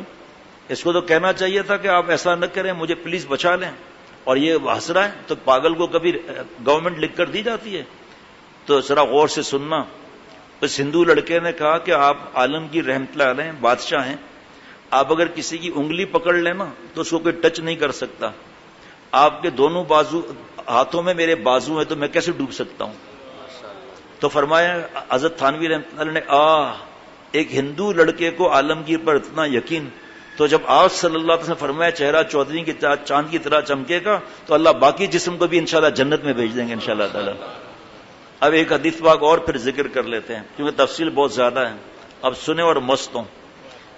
اس کو تو کہنا چاہیے تھا کہ آپ ایسا نہ کریں، مجھے پلیز بچا لیں، اور یہ ہنس رہا ہے. تو پاگل کو کبھی گورنمنٹ لکھ کر دی جاتی ہے؟ تو ذرا غور سے سننا. اس ہندو لڑکے نے کہا کہ آپ عالمگیر رحمۃ اللہ علیہ بادشاہ ہیں، آپ اگر کسی کی انگلی پکڑ لینا تو اس کو کوئی ٹچ نہیں کر سکتا. آپ کے دونوں بازو ہاتھوں میں میرے بازو ہیں، تو میں کیسے ڈوب سکتا ہوں؟ تو فرمایا حضرت تھانوی رحمۃ اللہ نے ایک ہندو لڑکے کو عالمگیر پر اتنا یقین، تو جب آپ صلی اللہ علیہ وسلم فرمایا چہرہ 14ویں کی چاند کی طرح چمکے گا، تو اللہ باقی جسم کو بھی انشاءاللہ جنت میں بھیج دیں گے انشاءاللہ تعالی. اب ایک حدیث پاک اور پھر ذکر کر لیتے ہیں کیونکہ تفصیل بہت زیادہ ہے. اب سنیں اور مست ہوں،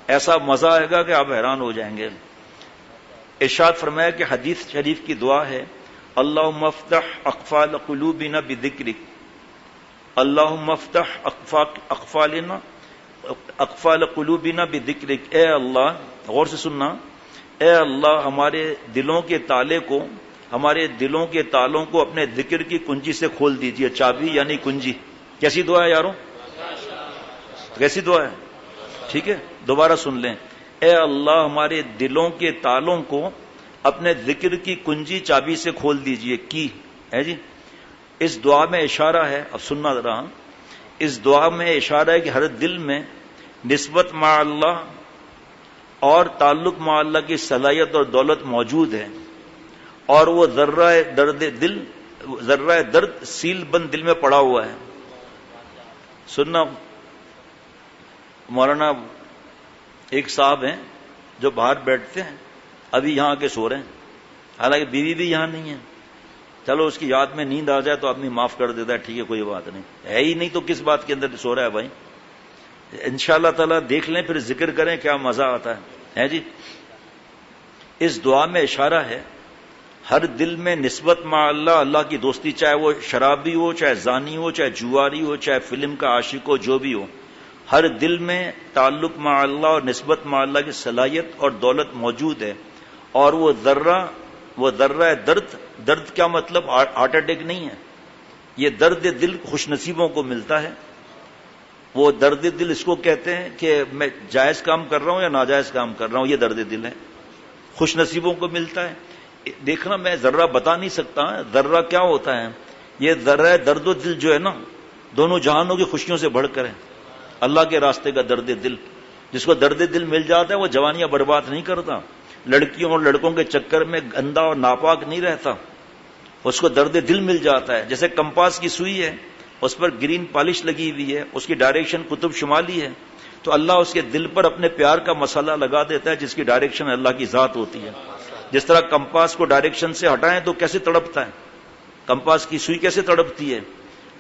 ایسا مزہ آئے گا کہ آپ حیران ہو جائیں گے. ارشاد فرمایا کہ حدیث شریف کی دعا ہے اللہم افتح اقفال قلوبنا بذکرک، اللہم افتح اقفال قلوبنا بذکرک. اے اللہ، غور سے سننا، اے اللہ ہمارے دلوں کے تالے کو، ہمارے دلوں کے تالوں کو اپنے ذکر کی کنجی سے کھول دیجئے. چابی یعنی کنجی. کیسی دعا ہے یاروں؟ کیسی دعا ہے؟ ٹھیک ہے، دوبارہ سن لیں. اے اللہ ہمارے دلوں کے تالوں کو اپنے ذکر کی کنجی چابی سے کھول دیجئے. کی ہے جی. اس دعا میں اشارہ ہے، اب سننا ذرا، اس دعا میں اشارہ ہے کہ ہر دل میں نسبت مع اللہ اور تعلق مع اللہ کی صلاحیت اور دولت موجود ہے، اور وہ ذرہ درد سیل بند دل میں پڑا ہوا ہے. سننا، مولانا ایک صاحب ہیں جو باہر بیٹھتے ہیں، ابھی یہاں آ کے سو رہے ہیں، حالانکہ بیوی بھی یہاں نہیں ہے. چلو اس کی یاد میں نیند آ جائے تو آدمی معاف کر دیتا ہے، ٹھیک ہے کوئی بات نہیں، ہے ہی نہیں تو کس بات کے اندر سو رہا ہے بھائی. انشاءاللہ تعالیٰ دیکھ لیں پھر ذکر کریں کیا مزہ آتا ہے جی. اس دعا میں اشارہ ہے ہر دل میں نسبت مع اللہ، اللہ کی دوستی، چاہے وہ شرابی ہو، چاہے زانی ہو، چاہے جواری ہو، چاہے فلم کا عاشق ہو، جو بھی ہو، ہر دل میں تعلق مع اللہ اور نسبت مع اللہ کی صلاحیت اور دولت موجود ہے. اور وہ ذرہ درد کیا مطلب؟ ہارٹ اٹیک نہیں ہے، یہ درد دل خوش نصیبوں کو ملتا ہے. وہ درد دل اس کو کہتے ہیں کہ میں جائز کام کر رہا ہوں یا ناجائز کام کر رہا ہوں، یہ درد دل ہے. خوش نصیبوں کو ملتا ہے. دیکھنا میں ذرہ بتا نہیں سکتا ذرہ کیا ہوتا ہے. یہ ذرہ درد و دل جو ہے نا، دونوں جہانوں کی خوشیوں سے بڑھ کر ہے. اللہ کے راستے کا درد دل، جس کو درد دل مل جاتا ہے وہ جوانیاں برباد نہیں کرتا، لڑکیوں اور لڑکوں کے چکر میں گندا اور ناپاک نہیں رہتا. اس کو درد دل مل جاتا ہے. جیسے کمپاس کی سوئی ہے، اس پر گرین پالش لگی ہوئی ہے، اس کی ڈائریکشن قطب شمالی ہے، تو اللہ اس کے دل پر اپنے پیار کا مسئلہ لگا دیتا ہے جس کی ڈائریکشن اللہ کی ذات ہوتی ہے. جس طرح کمپاس کو ڈائریکشن سے ہٹائیں تو کیسے تڑپتا ہے، کمپاس کی سوئی کیسے تڑپتی ہے.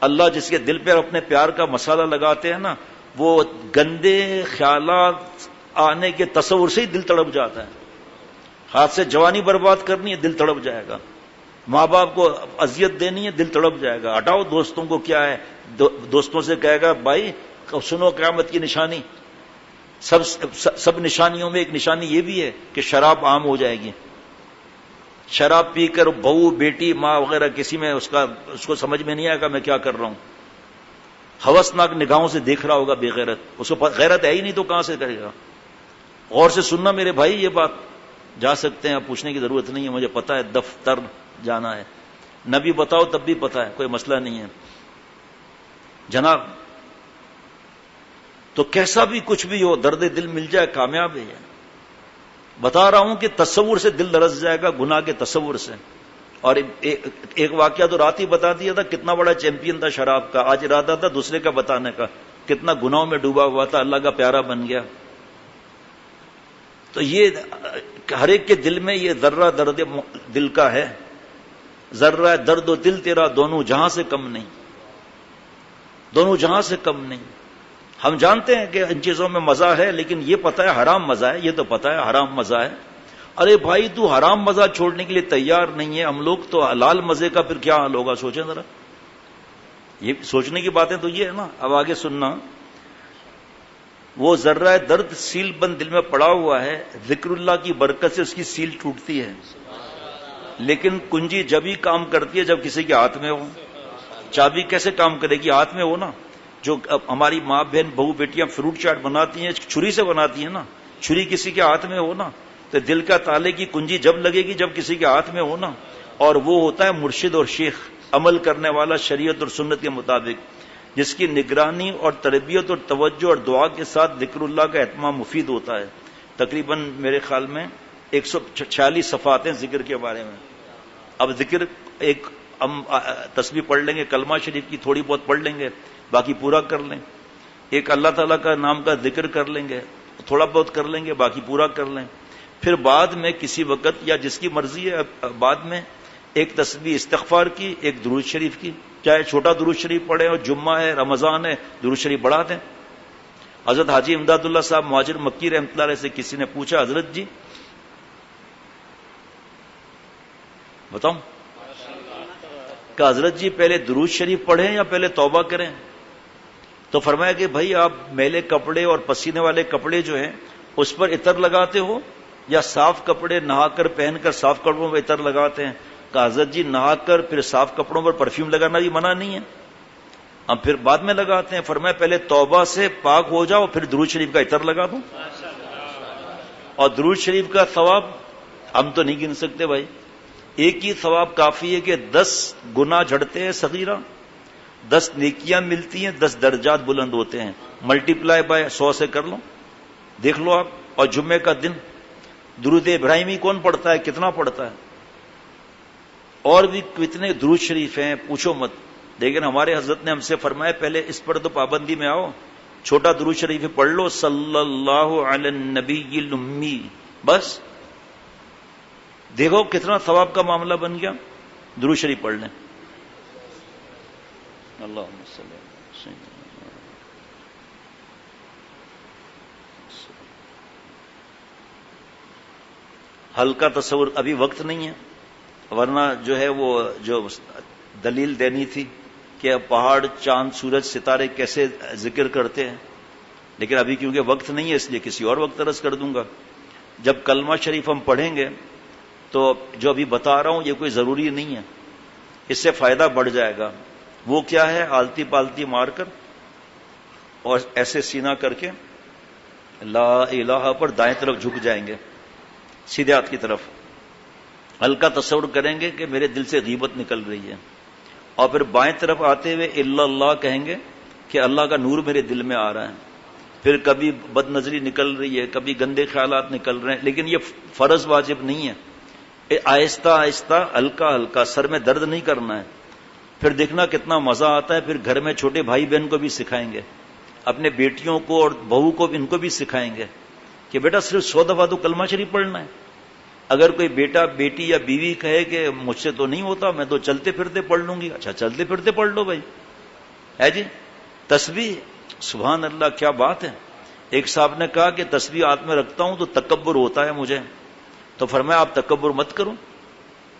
اللہ جس کے دل پر اپنے پیار کا مسئلہ لگاتے ہیں نا، وہ گندے خیالات آنے کے تصور سے ہی دل تڑپ جاتا ہے. ہاتھ سے جوانی برباد کرنی ہے، دل تڑپ جائے گا. ماں باپ کو اذیت دینی ہے، دل تڑپ جائے گا. ہٹاؤ دوستوں کو، کیا ہے دوستوں سے کہے گا بھائی سنو قیامت کی نشانی. سب نشانیوں میں ایک نشانی یہ بھی ہے کہ شراب عام ہو جائے گی. شراب پی کر بہو بیٹی ماں وغیرہ کسی میں اس کو سمجھ میں نہیں آئے گا میں کیا کر رہا ہوں. ہوسناک نگاہوں سے دیکھ رہا ہوگا بے غیرت. اس کو غیرت ہے ہی نہیں تو کہاں سے کرے گا. غور سے سننا میرے بھائی، یہ بات جا سکتے ہیں، پوچھنے کی ضرورت نہیں ہے، مجھے پتا ہے دفتر جانا ہے. نبی بتاؤ تب بھی پتا ہے، کوئی مسئلہ نہیں ہے جناب. تو کیسا بھی کچھ بھی ہو، درد دل مل جائے کامیاب ہے. بتا رہا ہوں کہ تصور سے دل لرز جائے گا، گناہ کے تصور سے. اور ایک واقعہ تو رات ہی بتا دیا تھا، کتنا بڑا چیمپئن تھا شراب کا. آج ارادہ تھا دوسرے کا بتانے کا، کتنا گناہوں میں ڈوبا ہوا تھا، اللہ کا پیارا بن گیا. تو یہ ہر ایک کے دل میں یہ ذرہ درد دل کا ہے. ذرہ درد و دل تیرا دونوں جہاں سے کم نہیں، دونوں جہاں سے کم نہیں. ہم جانتے ہیں کہ ان چیزوں میں مزہ ہے، لیکن یہ پتہ ہے حرام مزہ ہے. یہ تو پتہ ہے حرام مزہ ہے. ارے بھائی تو حرام مزہ چھوڑنے کے لیے تیار نہیں ہے، ہم لوگ تو حلال مزے کا پھر کیا حال ہوگا. سوچیں ذرا، یہ سوچنے کی باتیں تو یہ ہے نا. اب آگے سننا. وہ ذرہ درد سیل بند دل میں پڑا ہوا ہے، ذکر اللہ کی برکت سے اس کی سیل ٹوٹتی ہے. لیکن کنجی جب ہی کام کرتی ہے جب کسی کے ہاتھ میں ہو. چابی کیسے کام کرے گی؟ ہاتھ میں ہو نا. جو ہماری ماں بہن بہو بیٹیاں فروٹ چاٹ بناتی ہیں چھری سے بناتی ہیں نا، چھری کسی کے ہاتھ میں ہو نا، تو دل کا تالے کی کنجی جب لگے گی جب کسی کے ہاتھ میں ہو نا. اور وہ ہوتا ہے مرشد اور شیخ، عمل کرنے والا شریعت اور سنت کے مطابق، جس کی نگرانی اور تربیت اور توجہ اور دعا کے ساتھ ذکر اللہ کا اہتمام مفید ہوتا ہے. تقریباً میرے خیال میں 146 صفحات ہیں ذکر کے بارے میں. اب ذکر ایک ہم تسبیح پڑھ لیں گے، کلمہ شریف کی تھوڑی بہت پڑھ لیں گے، باقی پورا کر لیں. ایک اللہ تعالیٰ کا نام کا ذکر کر لیں گے، تھوڑا بہت کر لیں گے، باقی پورا کر لیں. پھر بعد میں کسی وقت یا جس کی مرضی ہے بعد میں ایک تسبیح استغفار کی، ایک درود شریف کی، چاہے چھوٹا درود شریف پڑھیں اور جمعہ ہے رمضان ہے درود شریف بڑھا دیں. حضرت حاجی امداد اللہ صاحب مہاجر مکی رحمۃ اللہ علیہ سے کسی نے پوچھا، حضرت جی بتاؤں کہ حضرت جی پہلے درود شریف پڑھیں یا پہلے توبہ کریں؟ تو فرمایا کہ بھائی آپ میلے کپڑے اور پسینے والے کپڑے جو ہیں اس پر عطر لگاتے ہو یا صاف کپڑے نہا کر پہن کر صاف کپڑوں پر عطر لگاتے ہیں؟ کہ حضرت جی نہا کر پھر صاف کپڑوں پر پرفیوم لگانا بھی منع نہیں ہے، ہم پھر بعد میں لگاتے ہیں. فرمایا پہلے توبہ سے پاک ہو جاؤ پھر درود شریف کا عطر لگا دو. اور درود شریف کا ثواب ہم تو نہیں گن سکتے بھائی. ایک ہی ثواب کافی ہے کہ 10 گناہ جھڑتے ہیں صغیرہ، 10 نیکیاں ملتی ہیں، 10 درجات بلند ہوتے ہیں. ملٹی پلائی بائی 100 سے کر لو، دیکھ لو آپ. اور جمعے کا دن درود ابراہیمی کون پڑھتا ہے، کتنا پڑھتا ہے؟ اور بھی کتنے درود شریف ہیں پوچھو مت. لیکن ہمارے حضرت نے ہم سے فرمایا پہلے اس پر تو پابندی میں آؤ، چھوٹا درود شریف پڑھ لو، صلی اللہ علی النبی الامی، بس دیکھو کتنا ثواب کا معاملہ بن گیا. درود شریف پڑھ لیں. اللہم صلی اللہ علیہ وسلم. ہلکا تصور، ابھی وقت نہیں ہے، ورنہ جو ہے وہ جو دلیل دینی تھی کہ پہاڑ چاند سورج ستارے کیسے ذکر کرتے ہیں، لیکن ابھی کیونکہ وقت نہیں ہے اس لیے کسی اور وقت عرض کر دوں گا. جب کلمہ شریف ہم پڑھیں گے تو جو ابھی بتا رہا ہوں یہ کوئی ضروری نہیں ہے، اس سے فائدہ بڑھ جائے گا. وہ کیا ہے؟ آلتی پالتی مار کر اور ایسے سینہ کر کے لا الہ پر دائیں طرف جھک جائیں گے، سیدھے ہاتھ کی طرف، ہلکا تصور کریں گے کہ میرے دل سے غیبت نکل رہی ہے، اور پھر بائیں طرف آتے ہوئے الا اللہ کہیں گے کہ اللہ کا نور میرے دل میں آ رہا ہے۔ پھر کبھی بد نظری نکل رہی ہے، کبھی گندے خیالات نکل رہے ہیں، لیکن یہ فرض واجب نہیں ہے، آہستہ آہستہ ہلکا ہلکا، سر میں درد نہیں کرنا ہے۔ پھر دیکھنا کتنا مزہ آتا ہے، پھر گھر میں چھوٹے بھائی بہن کو بھی سکھائیں گے، اپنے بیٹیوں کو اور بہو کو بھی، ان کو بھی سکھائیں گے کہ بیٹا صرف 100 دفعہ تو کلمہ شریف پڑھنا ہے۔ اگر کوئی بیٹا بیٹی یا بیوی کہے کہ مجھ سے تو نہیں ہوتا، میں تو چلتے پھرتے پڑھ لوں گی، اچھا چلتے پھرتے پڑھ لو بھائی، ہے جی۔ تسبیح، سبحان اللہ، کیا بات ہے۔ ایک صاحب نے کہا کہ تسبیح ہاتھ میں رکھتا ہوں تو تکبر ہوتا ہے مجھے، تو فرمایا آپ تکبر مت کرو۔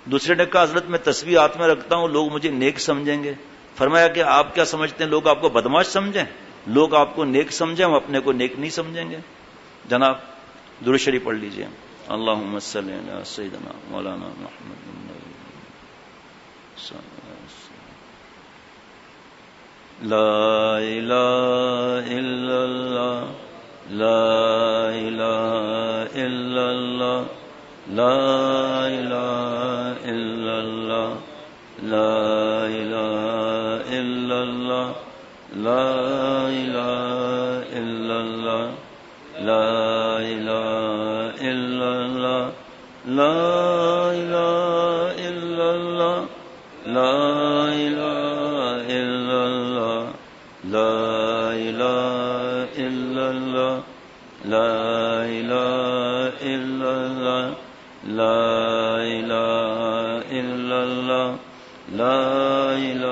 دوسرے نے کہا حضرت میں تسبیح ہاتھ میں رکھتا ہوں لوگ مجھے نیک سمجھیں گے، فرمایا کہ آپ کیا سمجھتے ہیں، لوگ آپ کو بدماش سمجھیں؟ لوگ آپ کو نیک سمجھیں، ہم اپنے کو نیک نہیں سمجھیں گے۔ جناب درود شریف پڑھ لیجئے۔ اللہم صلی علی سیدنا مولانا محمد لا الہ الا اللہ، لا الہ الا اللہ، لا الہ الا اللہ، لا الہ الا اللہ، لا الہ الا اللہ، لا الہ الا اللہ، لا الہ الا اللہ، لا الہ الا اللہ، لا الہ الا اللہ، لا الہ الا اللہ، لا الہ الا اللہ، لا الہ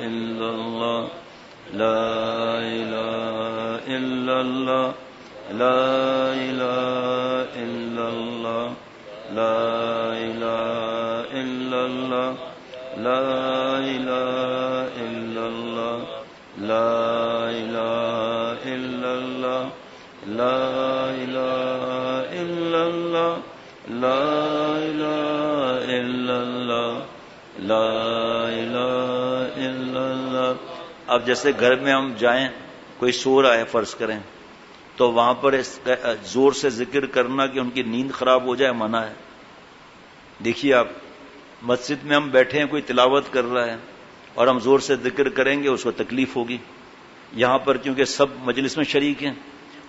الا اللہ، لا الہ الا اللہ، لا الہ الا اللہ، لا الہ الا اللہ، لا الہ الا اللہ، لا الہ الا اللہ، لا الہ الا اللہ، لا الہ الا اللہ، لا الہ الا اللہ۔ اب جیسے گھر میں ہم جائیں، کوئی سو رہا ہے فرض کریں، تو وہاں پر زور سے ذکر کرنا کہ ان کی نیند خراب ہو جائے منع ہے۔ دیکھیے آپ مسجد میں ہم بیٹھے ہیں، کوئی تلاوت کر رہا ہے اور ہم زور سے ذکر کریں گے اس کو تکلیف ہوگی۔ یہاں پر کیونکہ سب مجلس میں شریک ہیں،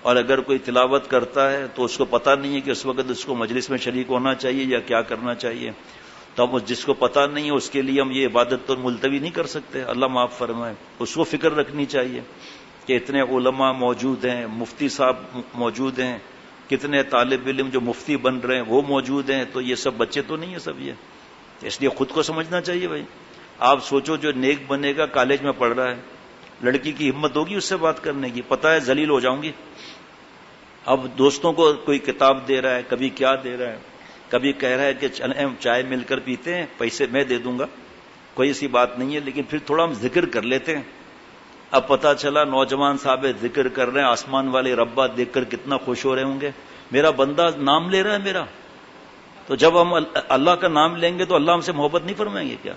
اور اگر کوئی تلاوت کرتا ہے تو اس کو پتہ نہیں ہے کہ اس وقت اس کو مجلس میں شریک ہونا چاہیے یا کیا کرنا چاہیے، تو ہم جس کو پتہ نہیں ہے اس کے لیے ہم یہ عبادت تو ملتوی نہیں کر سکتے، اللہ معاف فرمائے۔ اس کو فکر رکھنی چاہیے کہ اتنے علماء موجود ہیں، مفتی صاحب موجود ہیں، کتنے طالب علم جو مفتی بن رہے ہیں وہ موجود ہیں، تو یہ سب بچے تو نہیں ہیں سب، یہ اس لیے خود کو سمجھنا چاہیے بھائی۔ آپ سوچو جو نیک بنے گا کالج میں پڑھ رہا ہے، لڑکی کی ہمت ہوگی اس سے بات کرنے کی، پتہ ہے ذلیل ہو جاؤں گی۔ اب دوستوں کو کوئی کتاب دے رہا ہے، کبھی کیا دے رہا ہے، کبھی کہہ رہا ہے کہ چلیں چائے مل کر پیتے ہیں، پیسے میں دے دوں گا، کوئی ایسی بات نہیں ہے، لیکن پھر تھوڑا ہم ذکر کر لیتے ہیں۔ اب پتہ چلا نوجوان صاحب ذکر کر رہے ہیں، آسمان والے ربا دیکھ کر کتنا خوش ہو رہے ہوں گے، میرا بندہ نام لے رہا ہے میرا۔ تو جب ہم اللہ کا نام لیں گے تو اللہ ہم سے محبت نہیں فرمائیں گے کیا؟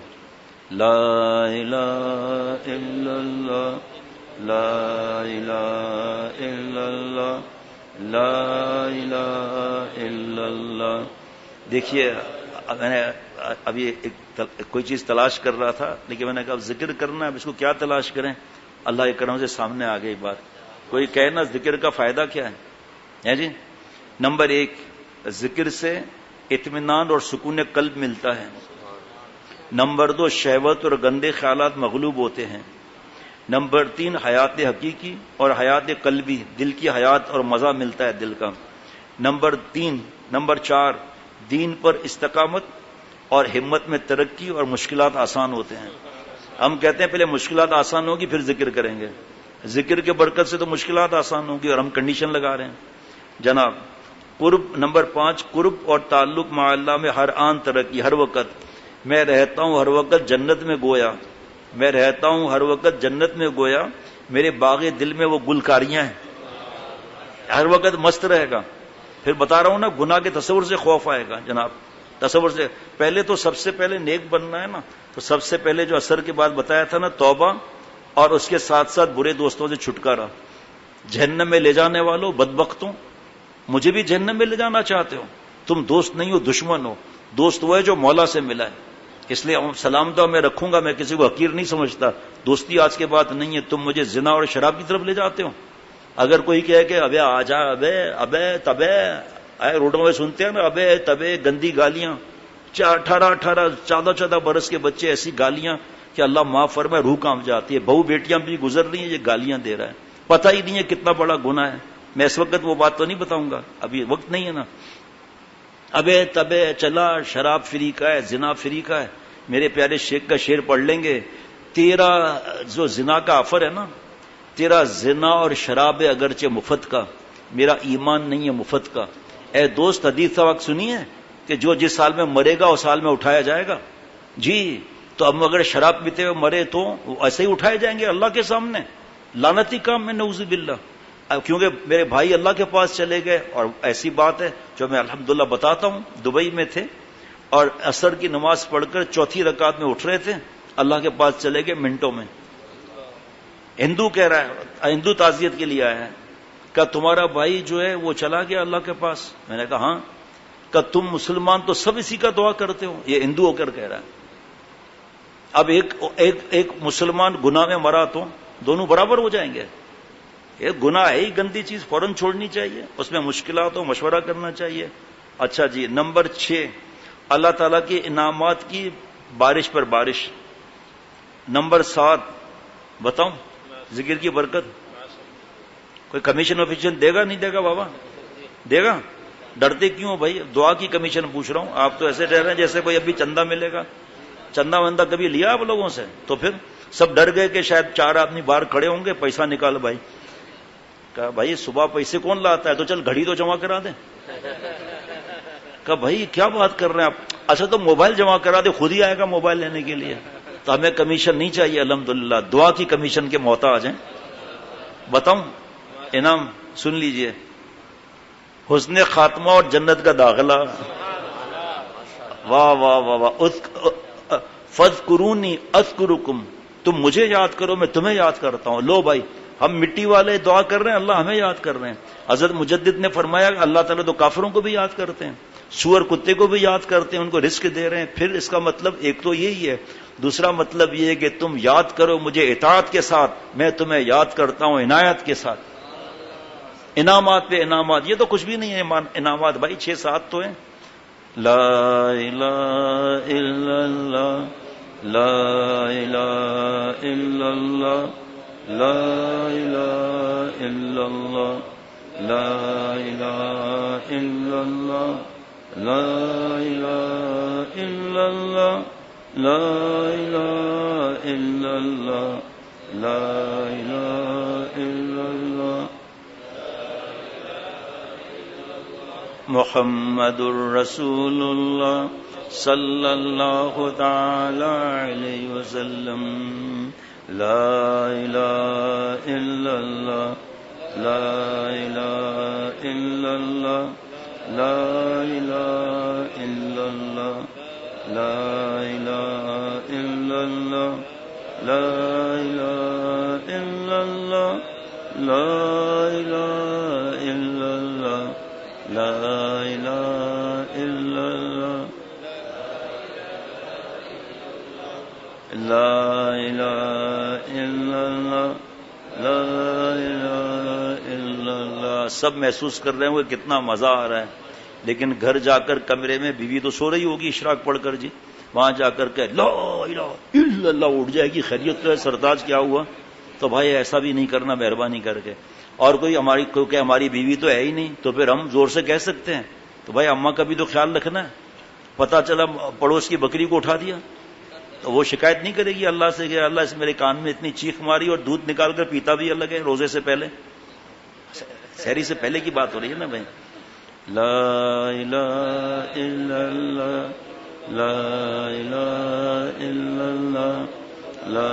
لا الہ الا اللہ، لا الہ الا اللہ، لا الہ الا اللہ۔ دیکھیے میں نے ابھی کوئی چیز تلاش کر رہا تھا، لیکن میں نے کہا ذکر کرنا ہے، اب اس کو کیا تلاش کریں، اللہ کے کرم سے سامنے آ گئی بات۔ کوئی کہے نا ذکر کا فائدہ کیا ہے جی؟ نمبر 1، ذکر سے اطمینان اور سکون قلب ملتا ہے۔ نمبر 2، شہوت اور گندے خیالات مغلوب ہوتے ہیں۔ نمبر 3، حیات حقیقی اور حیات قلبی، دل کی حیات اور مزہ ملتا ہے دل کا۔ نمبر 4، دین پر استقامت اور ہمت میں ترقی اور مشکلات آسان ہوتے ہیں۔ ہم کہتے ہیں پہلے مشکلات آسان ہوگی پھر ذکر کریں گے، ذکر کے برکت سے تو مشکلات آسان ہوگی، اور ہم کنڈیشن لگا رہے ہیں جناب۔ قرب، نمبر 5، قرب اور تعلق مع اللہ میں ہر آن ترقی، ہر وقت میں رہتا ہوں، ہر وقت جنت میں گویا، میں رہتا ہوں ہر وقت جنت میں گویا، میرے باغ دل میں وہ گلکاریاں ہیں، ہر وقت مست رہے گا۔ پھر بتا رہا ہوں نا، گناہ کے تصور سے خوف آئے گا جناب، تصور سے پہلے تو سب سے پہلے نیک بننا ہے نا، تو سب سے پہلے جو اثر کے بعد بتایا تھا نا، توبہ اور اس کے ساتھ ساتھ برے دوستوں سے چھٹکارا. جہنم میں لے جانے والوں بدبختوں، مجھے بھی جہنم میں لے جانا چاہتے ہو؟ تم دوست نہیں ہو، دشمن ہو. دوست وہ ہے جو مولا سے ملا ہے. اس لیے سلام دعا میں رکھوں گا، میں کسی کو حقیر نہیں سمجھتا. دوستی آج کے بعد نہیں ہے. تم مجھے زنا اور شراب کی طرف لے جاتے ہو. اگر کوئی کہے کہ ابے آ جا، ابے تبے، روڈوں میں سنتے ہیں نا ابے تبے، گندی گالیاں. 18 14 برس کے بچے ایسی گالیاں کہ اللہ معاف فرمائے، روح کانپ جاتی ہے. بہو بیٹیاں بھی گزر رہی ہیں، یہ گالیاں دے رہا ہے. پتہ ہی نہیں ہے کتنا بڑا گناہ ہے. میں اس وقت وہ بات تو نہیں بتاؤں گا، ابھی وقت نہیں ہے نا. ابے تبے چلا، شراب فری کا ہے، زنا فری کا ہے. میرے پیارے شیخ کا شعر پڑھ لیں گے. تیرا جو زنا کا آفر ہے نا، تیرا زنا اور شراب ہے اگرچہ مفت کا، میرا ایمان نہیں ہے مفت کا. اے دوست، حدیث سبق سنی ہے کہ جو جس سال میں مرے گا اس سال میں اٹھایا جائے گا. جی تو ہم اگر شراب پیتے ہوئے مرے تو ایسے ہی اٹھائے جائیں گے اللہ کے سامنے. لعنتی کام میں، نعوذ باللہ. کیونکہ میرے بھائی اللہ کے پاس چلے گئے، اور ایسی بات ہے جو میں الحمدللہ بتاتا ہوں. دبئی میں تھے اور عصر کی نماز پڑھ کر چوتھی رکعت میں اٹھ رہے تھے، اللہ کے پاس چلے گئے منٹوں میں. ہندو کہہ رہا ہے، ہندو تعزیت کے لیے آیا ہے، کہ تمہارا بھائی جو ہے وہ چلا گیا اللہ کے پاس. میں نے کہا ہاں. کہ تم مسلمان تو سب اسی کا دعا کرتے ہو. یہ ہندو ہو کر کہہ رہا ہے. اب ایک مسلمان گناہ میں مرا تو دونوں برابر ہو جائیں گے. یہ گناہ ہے ہی گندی چیز، فوراً چھوڑنی چاہیے. اس میں مشکلات ہو مشورہ کرنا چاہیے. اچھا جی، نمبر 6، اللہ تعالیٰ کے انعامات کی بارش پر بارش. نمبر 7 بتاؤں، ذکر کی برکت. کوئی کمیشن آفیشن دے گا نہیں دے گا؟ بابا دے گا؟ ڈرتے کیوں بھائی؟ دعا کی کمیشن پوچھ رہا ہوں. آپ تو ایسے ڈر رہے ہیں جیسے کوئی ابھی چندہ ملے گا. چندہ وندہ کبھی لیا آپ لوگوں سے؟ تو پھر سب ڈر گئے کہ شاید 4 آدمی باہر کھڑے ہوں گے، پیسہ نکال بھائی. کہا بھائی صبح پیسے کون لاتا ہے؟ تو چل گھڑی تو جمع کرا دیں. کہا بھائی کیا بات کر رہے ہیں آپ؟ اچھا تو موبائل جمع کرا دے، خود ہی آئے گا موبائل لینے کے لیے. تو ہمیں کمیشن نہیں چاہیے الحمدللہ، دعا کی کمیشن کے محتاج ہیں. بتاؤں انعام؟ سن لیجئے. حسن خاتمہ اور جنت کا داخلہ. واہ واہ واہ واہ. فاذکرونی اذکرکم، تم مجھے یاد کرو میں تمہیں یاد کرتا ہوں. لو بھائی، ہم مٹی والے دعا کر رہے ہیں، اللہ ہمیں یاد کر رہے ہیں. حضرت مجدد نے فرمایا کہ اللہ تعالیٰ تو کافروں کو بھی یاد کرتے ہیں، سور کتے کو بھی یاد کرتے ہیں، ان کو رزق دے رہے ہیں. پھر اس کا مطلب ایک تو یہی ہے، دوسرا مطلب یہ ہے کہ تم یاد کرو مجھے اطاعت کے ساتھ، میں تمہیں یاد کرتا ہوں عنایت کے ساتھ. انعامات پہ انعامات. یہ تو کچھ بھی نہیں ہے انعامات بھائی، 6-7 تو ہیں. لا الہ الا اللہ، لا الہ الا اللہ، لا الہ الا اللہ، لا الہ الا اللہ، لا الہ الا اللہ، لا الہ الا اللہ، لا الہ الا اللہ. محمد الرسول اللہ صلی اللہ تعالی علیہ وسلم. لا الہ الا اللہ، لا الہ الا اللہ، لا الہ الا اللہ، لا الہ الا اللہ، لا الہ الا اللہ، لا الہ الا اللہ، لا الہ الا اللہ، لا الہ الا اللہ، لا الہ الا اللہ. سب محسوس کر رہے ہوں کہ کتنا مزہ آ رہا ہے، لیکن گھر جا کر کمرے میں بیوی تو سو رہی ہوگی اشراق پڑھ کر. جی وہاں جا کر کہ لا الہ الا اللہ اٹھ جائے گی، خیریت تو ہے سرتاج کیا ہوا؟ تو بھائی ایسا بھی نہیں کرنا مہربانی کر کے. اور کوئی ہماری کیونکہ ہماری بیوی تو ہے ہی نہیں، تو پھر ہم زور سے کہہ سکتے ہیں تو بھائی اماں کا بھی تو خیال رکھنا ہے. پتا چلا پڑوس کی بکری کو اٹھا دیا تو وہ شکایت نہیں کرے گی اللہ سے کہ اللہ اس میرے کان میں اتنی چیخ ماری، اور دودھ نکال کر پیتا بھی الگ ہے روزے سے پہلے، سحری سے پہلے کی بات ہو رہی ہے نا بھائی. لا الہ الا اللہ، لا الہ الا اللہ، لا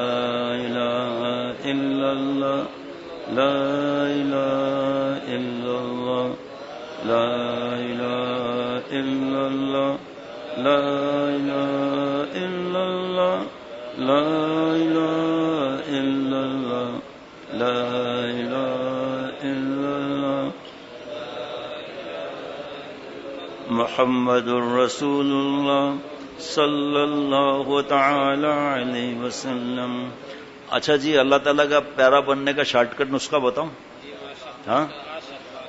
الہ الا اللہ، لا الہ الا اللہ، لا الہ الا اللہ، لا الہ الا اللہ، لا الہ الا اللہ. محمد الرسول اللہ صلی اللہ تعالی علیہ وسلم. اچھا جی، اللہ تعالیٰ کا پیارا بننے کا شارٹ کٹ نسخہ بتاؤں؟ ہاں،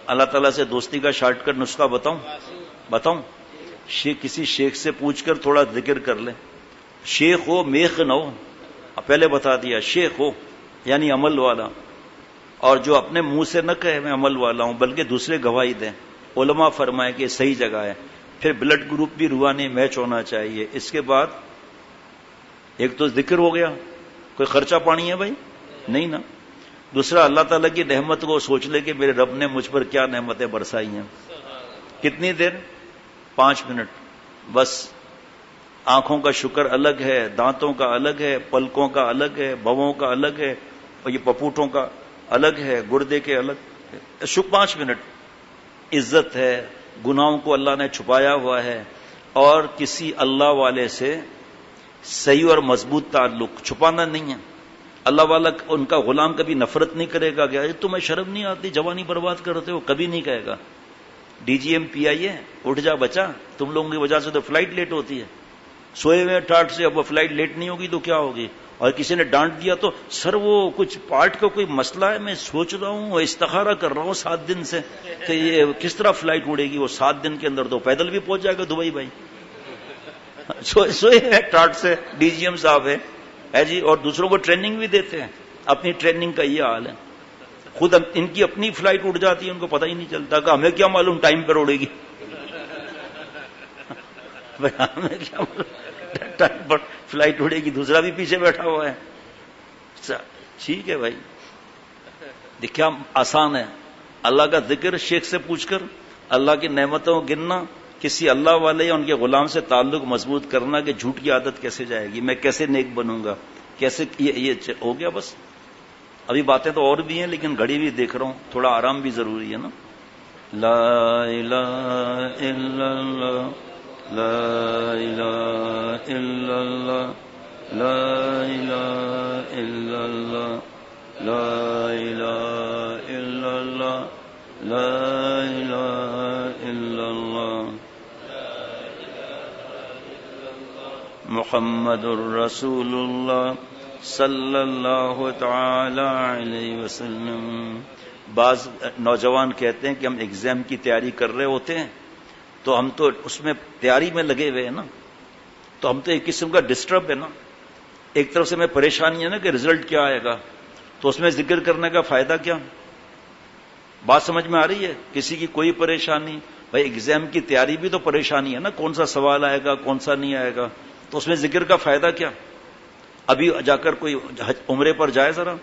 اللہ تعالیٰ سے دوستی کا شارٹ کٹ نسخہ بتاؤں؟ کسی شیخ سے پوچھ کر تھوڑا ذکر کر لیں. شیخ ہو، میخ نہ ہو. پہلے بتا دیا، شیخ ہو یعنی عمل والا، اور جو اپنے منہ سے نہ کہے میں عمل والا ہوں بلکہ دوسرے گواہی دیں. علماء فرمائے کہ صحیح جگہ ہے. پھر بلڈ گروپ بھی روحانی میچ ہونا چاہیے. اس کے بعد ایک تو ذکر ہو گیا، کوئی خرچہ پانی ہے بھائی؟ نہیں نا. دوسرا، اللہ تعالیٰ کی نعمت کو سوچ لے کہ میرے رب نے مجھ پر کیا نعمتیں برسائی ہیں. کتنی دیر؟ 5 منٹ بس. آنکھوں کا شکر الگ ہے، دانتوں کا الگ ہے، پلکوں کا الگ ہے، بھووں کا الگ ہے، اور یہ پپوٹوں کا الگ ہے، گردے کے الگ. 5 منٹ. عزت ہے، گناہوں کو اللہ نے چھپایا ہوا ہے، اور کسی اللہ والے سے صحیح اور مضبوط تعلق چھپانا نہیں ہے. اللہ والا ان کا غلام کبھی نفرت نہیں کرے گا کہ تمہیں شرم نہیں آتی، جوانی برباد کرتے ہو، کبھی نہیں کہے گا. ڈی جی ایم پی آئی ہے، اٹھ جا بچا، تم لوگوں کی وجہ سے تو فلائٹ لیٹ ہوتی ہے. سوئے ہوئے ٹاٹ سے اب وہ فلائٹ لیٹ نہیں ہوگی تو کیا ہوگی. اور کسی نے ڈانٹ دیا تو سر وہ کچھ پارٹ کا کوئی مسئلہ ہے، میں سوچ رہا ہوں، استخارہ کر رہا ہوں 7 دن سے کہ یہ کس طرح فلائٹ اڑے گی. وہ 7 دن کے اندر تو پیدل بھی پہنچ جائے گا دبئی بھائی. سوئے ہیں ٹاٹ سے ڈی جی ایم صاحب ہے جی، اور دوسروں کو ٹریننگ بھی دیتے ہیں. اپنی ٹریننگ کا یہ حال ہے. خود ان کی اپنی فلائٹ اڑ جاتی ہے، ان کو پتہ ہی نہیں چلتا کہ ہمیں کیا معلوم ٹائم پر اڑے گی. ہمیں کیا معلوم ٹائم پر فلائٹ اڑے گی، دوسرا بھی پیچھے بیٹھا ہوا ہے. ٹھیک ہے بھائی، کیا آسان ہے. اللہ کا ذکر شیخ سے پوچھ کر، اللہ کی نعمتوں کو گننا، کسی اللہ والے یا ان کے غلام سے تعلق مضبوط کرنا کہ جھوٹ کی عادت کیسے جائے گی، میں کیسے نیک بنوں گا، کیسے. یہ ہو گیا بس. ابھی باتیں تو اور بھی ہیں لیکن گھڑی بھی دیکھ رہا ہوں، تھوڑا آرام بھی ضروری ہے نا. لا الہ الا اللہ، لا الہ الا اللہ، لا الہ الا اللہ، لا الہ الا اللہ، لا الہ الا اللہ، محمد الرسول اللہ صلی اللہ تعالی علیہ وسلم. بعض نوجوان کہتے ہیں کہ ہم ایگزام کی تیاری کر رہے ہوتے ہیں تو ہم تو اس میں تیاری میں لگے ہوئے ہیں نا، تو ہم تو ایک قسم کا ڈسٹرب ہے نا. ایک طرف سے میں پریشانی ہے نا کہ رزلٹ کیا آئے گا، تو اس میں ذکر کرنے کا فائدہ کیا. بات سمجھ میں آ رہی ہے؟ کسی کی کوئی پریشانی، بھائی ایگزام کی تیاری بھی تو پریشانی ہے نا، کون سا سوال آئے گا کون سا نہیں آئے گا، تو اس میں ذکر کا فائدہ کیا. ابھی جا کر کوئی عمرے پر جائے، ذرا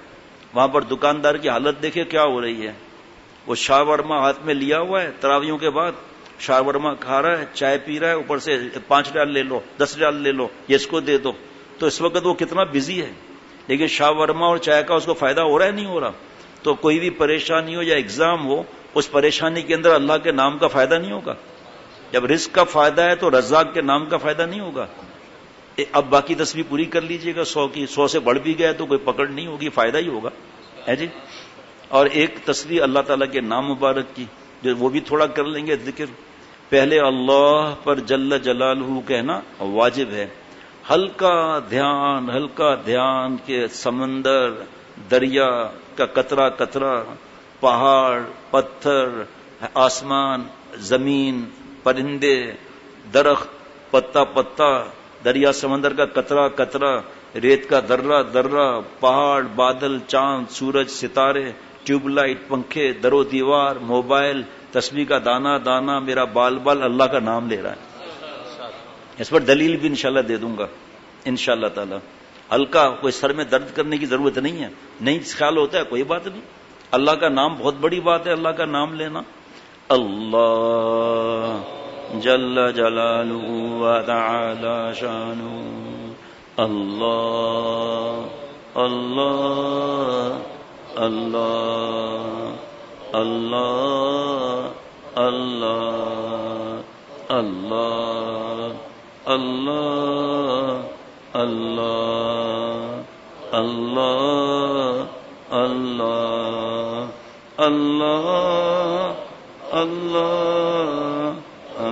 وہاں پر دکاندار کی حالت دیکھے کیا ہو رہی ہے. وہ شاہ ورما ہاتھ میں لیا ہوا ہے، تراویحوں کے بعد شاہ ورما کھا رہا ہے، چائے پی رہا ہے، اوپر سے 5 ریال لے لو، 10 ریال لے لو، یہ اس کو دے دو. تو اس وقت وہ کتنا بزی ہے، لیکن شاہ ورما اور چائے کا اس کو فائدہ ہو رہا ہے نہیں ہو رہا. تو کوئی بھی پریشانی ہو یا ایگزام ہو، اس پریشانی کے اندر اللہ کے نام کا فائدہ نہیں ہوگا. جب رزق کا فائدہ ہے تو رزاق کے نام کا فائدہ نہیں ہوگا. اب باقی تسبیح پوری کر لیجئے گا 100 کی، 100 سے بڑھ بھی گیا تو کوئی پکڑ نہیں ہوگی، فائدہ ہی ہوگا ہے جی. اور ایک تسبیح اللہ تعالیٰ کے نام مبارک کی، جو وہ بھی تھوڑا کر لیں گے ذکر. پہلے اللہ پر جل جلالہ کہنا واجب ہے. ہلکا دھیان کے سمندر، دریا کا قطرہ قطرہ، پہاڑ، پتھر، آسمان، زمین، پرندے، درخت، پتا پتا، دریا سمندر کا قطرہ قطرہ، ریت کا درہ درہ، پہاڑ، بادل، چاند، سورج، ستارے، ٹیوب لائٹ، پنکھے، در و دیوار، موبائل، تسبیح کا دانا دانا، میرا بال بال اللہ کا نام لے رہا ہے. اس پر دلیل بھی انشاءاللہ دے دوں گا انشاءاللہ تعالی. ہلکا، کوئی سر میں درد کرنے کی ضرورت نہیں ہے، نہیں خیال ہوتا ہے کوئی بات نہیں. اللہ کا نام بہت بڑی بات ہے، اللہ کا نام لینا. اللہ جل جلالہ و تعالی شانہ، اللہ اللہ اللہ اللہ اللہ اللہ اللہ اللہ اللہ اللہ اللہ اللہ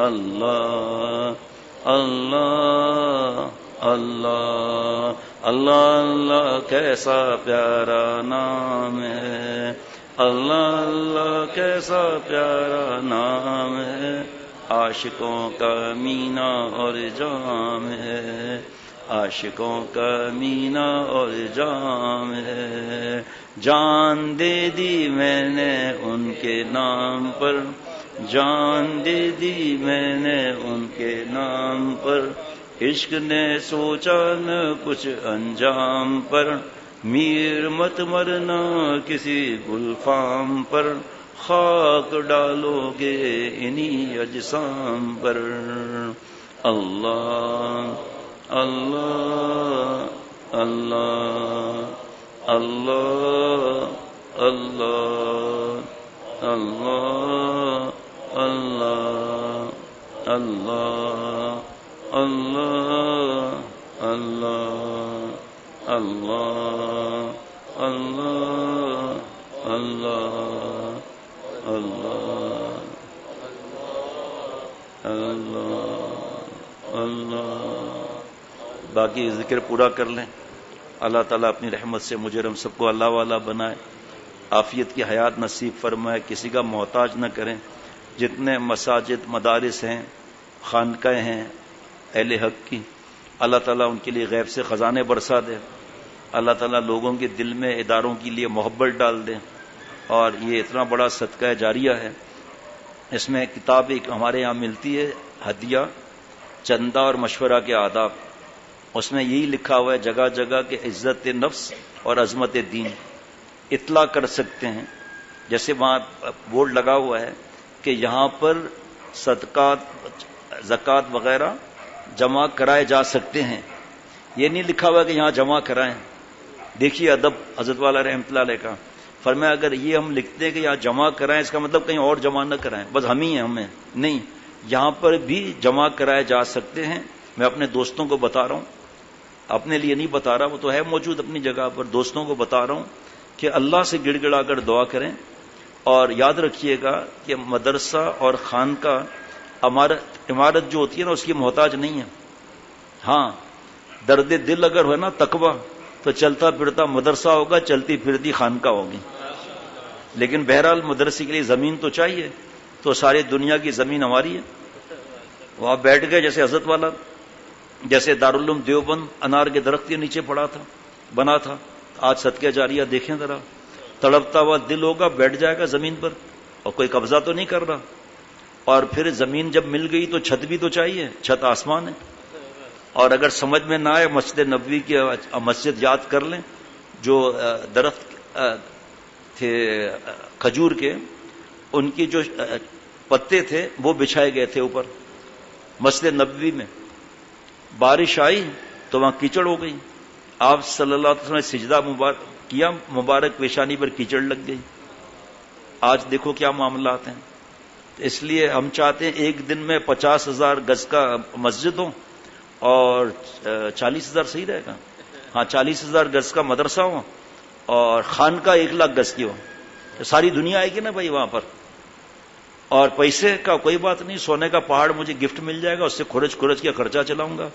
اللہ اللہ اللہ اللہ اللہ کیسا پیارا نام ہے، اللہ اللہ کیسا پیارا نام ہے، عاشقوں کا مینا اور جام ہے، عاشقوں کا مینا اور جام ہے، جان دے دی میں نے ان کے نام پر، جان دے دی میں نے ان کے نام پر، عشق نے سوچا نہ کچھ انجام پر، میر مت مرنا کسی گلفام پر، خاک ڈالو گے انہی اجسام پر، اللہ اللہ اللہ اللہ اللہ اللہ اللہ اللہ اللہ اللہ اللہ اللہ اللہ اللہ اللہ اللہ۔ باقی ذکر پورا کر لیں۔ اللہ تعالیٰ اپنی رحمت سے مجھے ہم سب کو اللہ والا بنائے، عافیت کی حیات نصیب فرمائے، کسی کا محتاج نہ کریں۔ جتنے مساجد مدارس ہیں، خانقاہیں ہیں اہل حق کی، اللہ تعالیٰ ان کے لیے غیب سے خزانے برسا دے، اللہ تعالیٰ لوگوں کے دل میں اداروں کے لیے محبت ڈال دے۔ اور یہ اتنا بڑا صدقہ جاریہ ہے۔ اس میں کتاب ایک ہمارے یہاں ملتی ہے، ہدیہ چندہ اور مشورہ کے آداب، اس میں یہی لکھا ہوا ہے جگہ جگہ کہ عزت نفس اور عظمت دین اطلاع کر سکتے ہیں۔ جیسے وہاں بورڈ لگا ہوا ہے کہ یہاں پر صدقات زکوٰۃ وغیرہ جمع کرائے جا سکتے ہیں، یہ نہیں لکھا ہوا کہ یہاں جمع کرائیں۔ دیکھیے ادب حضرت والا رحمۃ اللہ علیہ کا، فرمایا اگر یہ ہم لکھتے ہیں کہ یہاں جمع کرائیں، اس کا مطلب کہیں اور جمع نہ کرائیں، بس ہم ہی ہیں، ہمیں نہیں، یہاں پر بھی جمع کرائے جا سکتے ہیں۔ میں اپنے دوستوں کو بتا رہا ہوں، اپنے لیے نہیں بتا رہا، وہ تو ہے موجود اپنی جگہ پر، دوستوں کو بتا رہا ہوں کہ اللہ سے گڑ گڑا کر دعا کریں، اور یاد رکھیے گا کہ مدرسہ اور خانقاہ عمارت جو ہوتی ہے نا اس کی محتاج نہیں ہے۔ ہاں درد دل اگر ہے نا تقویٰ، تو چلتا پھرتا مدرسہ ہوگا، چلتی پھرتی خانقاہ ہوگی، لیکن بہرحال مدرسے کے لیے زمین تو چاہیے، تو ساری دنیا کی زمین ہماری ہے۔ وہاں بیٹھ گئے، جیسے حضرت والا، جیسے دارالعلوم دیوبند انار کے درخت کے نیچے پڑا تھا، بنا تھا، آج صدقہ جاریہ دیکھیں ذرا، تڑپتا ہوا دل ہوگا، بیٹھ جائے گا زمین پر، اور کوئی قبضہ تو نہیں کر رہا۔ اور پھر زمین جب مل گئی تو چھت بھی تو چاہیے، چھت آسمان ہے۔ اور اگر سمجھ میں نہ آئے، مسجد نبوی کی مسجد یاد کر لیں، جو درخت تھے کھجور کے، ان کی جو پتے تھے وہ بچھائے گئے تھے اوپر مسجد نبوی میں، بارش آئی تو وہاں کیچڑ ہو گئی، آپ صلی اللہ علیہ وسلم نے سجدہ کیا، مبارک پیشانی پر کیچڑ لگ گئی۔ آج دیکھو کیا معاملات ہیں۔ اس لیے ہم چاہتے ہیں ایک دن میں 50,000 گز کا مسجد ہو، اور 40,000 صحیح رہے گا، ہاں 40,000 گز کا مدرسہ ہو، اور خانقاہ 1,00,000 گز کی ہو، تو ساری دنیا آئے گی نا بھائی وہاں پر۔ اور پیسے کا کوئی بات نہیں، سونے کا پہاڑ مجھے گفٹ مل جائے گا، اس سے کھرچ کے خرچہ چلاؤں گا۔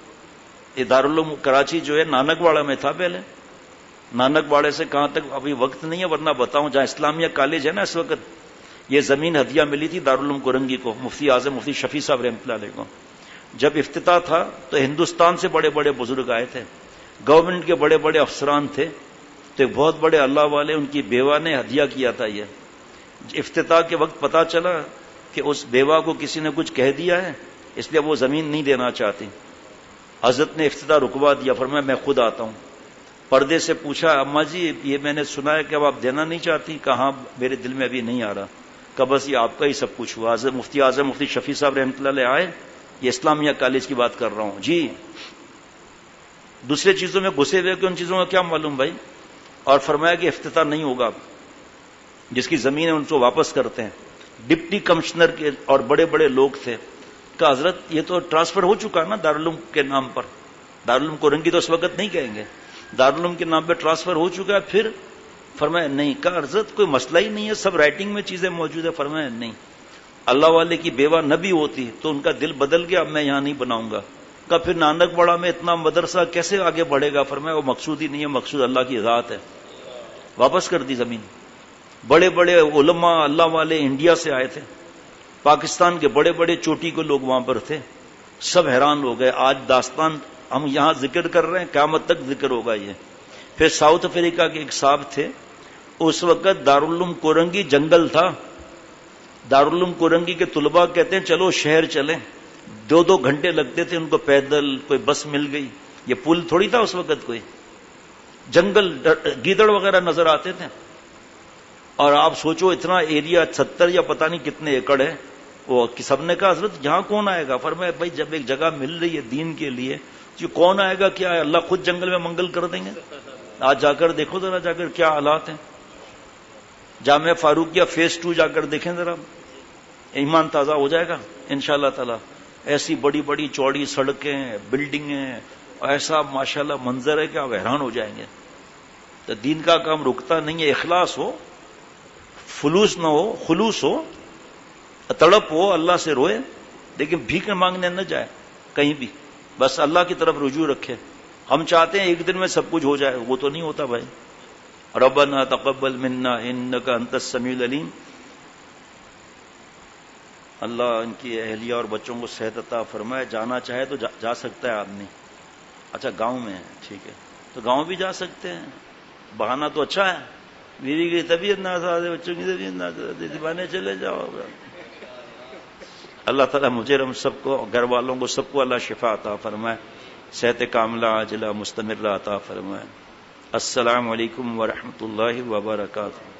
یہ دارالعلوم کراچی جو ہے نانک واڑہ میں تھا پہلے، نانک واڑے سے کہاں تک ابھی وقت نہیں ہے، ورنہ بتاؤں، جہاں اسلامیہ کالج ہے نا اس وقت، یہ زمین ہدیہ ملی تھی دارالعلوم کورنگی کو، مفتی اعظم مفتی شفیع صاحب رحمۃ اللہ علیہ کو۔ جب افتتاح تھا تو ہندوستان سے بڑے بڑے بزرگ آئے تھے، گورنمنٹ کے بڑے بڑے افسران تھے، تو ایک بہت بڑے اللہ والے ان کی بیوہ نے ہدیہ کیا تھا۔ یہ افتتاح کے وقت پتا چلا کہ اس بیوہ کو کسی نے کچھ کہہ دیا ہے، اس لیے وہ زمین نہیں دینا چاہتی۔ حضرت نے افتتاح رکوا دیا، فرمایا میں خود آتا ہوں۔ پردے سے پوچھا، اماں جی یہ میں نے سنا ہے کہ اب آپ دینا نہیں چاہتی؟ کہاں میرے دل میں ابھی نہیں آ رہا، کہ بس یہ آپ کا ہی سب کچھ ہوا۔ حضرت مفتی اعظم مفتی شفیع صاحب رحمۃ اللہ علیہ آئے، یہ اسلامیہ کالج کی بات کر رہا ہوں جی، دوسرے چیزوں میں گھسے ہوئے کہ ان چیزوں کا کیا معلوم بھائی، اور فرمایا کہ افتتاح نہیں ہوگا، جس کی زمین ہے ان کو واپس کرتے ہیں۔ ڈپٹی کمشنر کے اور بڑے بڑے لوگ تھے، کہ حضرت یہ تو ٹرانسفر ہو چکا نا دارالعلوم کے نام پر، دارالعلوم کورنگی تو اس وقت نہیں کہیں گے، دارالعلوم کے نام پہ ٹرانسفر ہو چکا ہے۔ پھر فرمایا نہیں، کہ حضرت کوئی مسئلہ ہی نہیں ہے، سب رائٹنگ میں چیزیں موجود ہے۔ فرمایا نہیں، اللہ والے کی بیوہ نبی ہوتی تو ان کا دل بدل گیا، اب میں یہاں نہیں بناؤں گا. کہ پھر نانک بڑا میں اتنا مدرسہ کیسے آگے بڑھے گا؟ فرمایا وہ مقصود ہی نہیں ہے، مقصود اللہ کی ذات ہے. واپس کر دی زمین. بڑے بڑے علماء اللہ والے انڈیا سے آئے تھے، پاکستان کے بڑے بڑے چوٹی کے لوگ وہاں پر تھے، سب حیران ہو گئے. آج داستان ہم یہاں ذکر کر رہے ہیں، قیامت تک ذکر ہوگا یہ. پھر ساؤتھ افریقہ کے ایک صاحب تھے، اس وقت دارالعلوم کورنگی جنگل تھا. دارالعلوم کورنگی کے طلباء کہتے ہیں چلو شہر چلیں. 2 گھنٹے لگتے تھے ان کو پیدل، کوئی بس مل گئی. یہ پل تھوڑی تھا اس وقت، کوئی جنگل، گیدڑ وغیرہ نظر آتے تھے. اور آپ سوچو اتنا ایریا 70 یا پتہ نہیں کتنے ایکڑ ہے. وہ سب نے کہا حضرت یہاں کون آئے گا؟ فرمایا بھائی جب ایک جگہ مل رہی ہے دین کے لیے، جو کون آئے گا؟ کیا ہے اللہ خود جنگل میں منگل کر دیں گے؟ آج جا کر دیکھو ذرا، جا کر کیا حالات ہیں. جامعہ فاروقیہ فیس 2 جا کر دیکھیں ذرا، ایمان تازہ ہو جائے گا انشاءاللہ تعالی. ایسی بڑی بڑی چوڑی سڑکیں، بلڈنگیں، ایسا ماشاءاللہ منظر ہے کہ آپ حیران ہو جائیں گے. تو دین کا کام رکتا نہیں ہے. اخلاص ہو، فلوس نہ ہو، خلوص ہو، تڑپ ہو، اللہ سے روئے، لیکن بھیک مانگنے نہ جائے کہیں بھی. بس اللہ کی طرف رجوع رکھے. ہم چاہتے ہیں ایک دن میں سب کچھ ہو جائے، وہ تو نہیں ہوتا بھائی. ربنا تقبل منا انک انت السمیع العلیم. اللہ ان کی اہلیہ اور بچوں کو صحت عطا فرمائے. جانا چاہے تو جا سکتا ہے آدمی. اچھا گاؤں میں ہے، ٹھیک ہے، تو گاؤں بھی جا سکتے ہیں. بہانہ تو اچھا ہے، بیوی کی طبیعت ناساز ہے، بچوں کی طبیعت ناساز ہے، بہانے چلے جاؤ. اللہ تعالیٰ مجھے ہم سب کو، گھر والوں کو، سب کو اللہ شفا عطا فرمائے، صحت کاملہ عاجلہ مستمرہ عطا فرمائے. السلام علیکم ورحمۃ اللہ وبرکاتہ.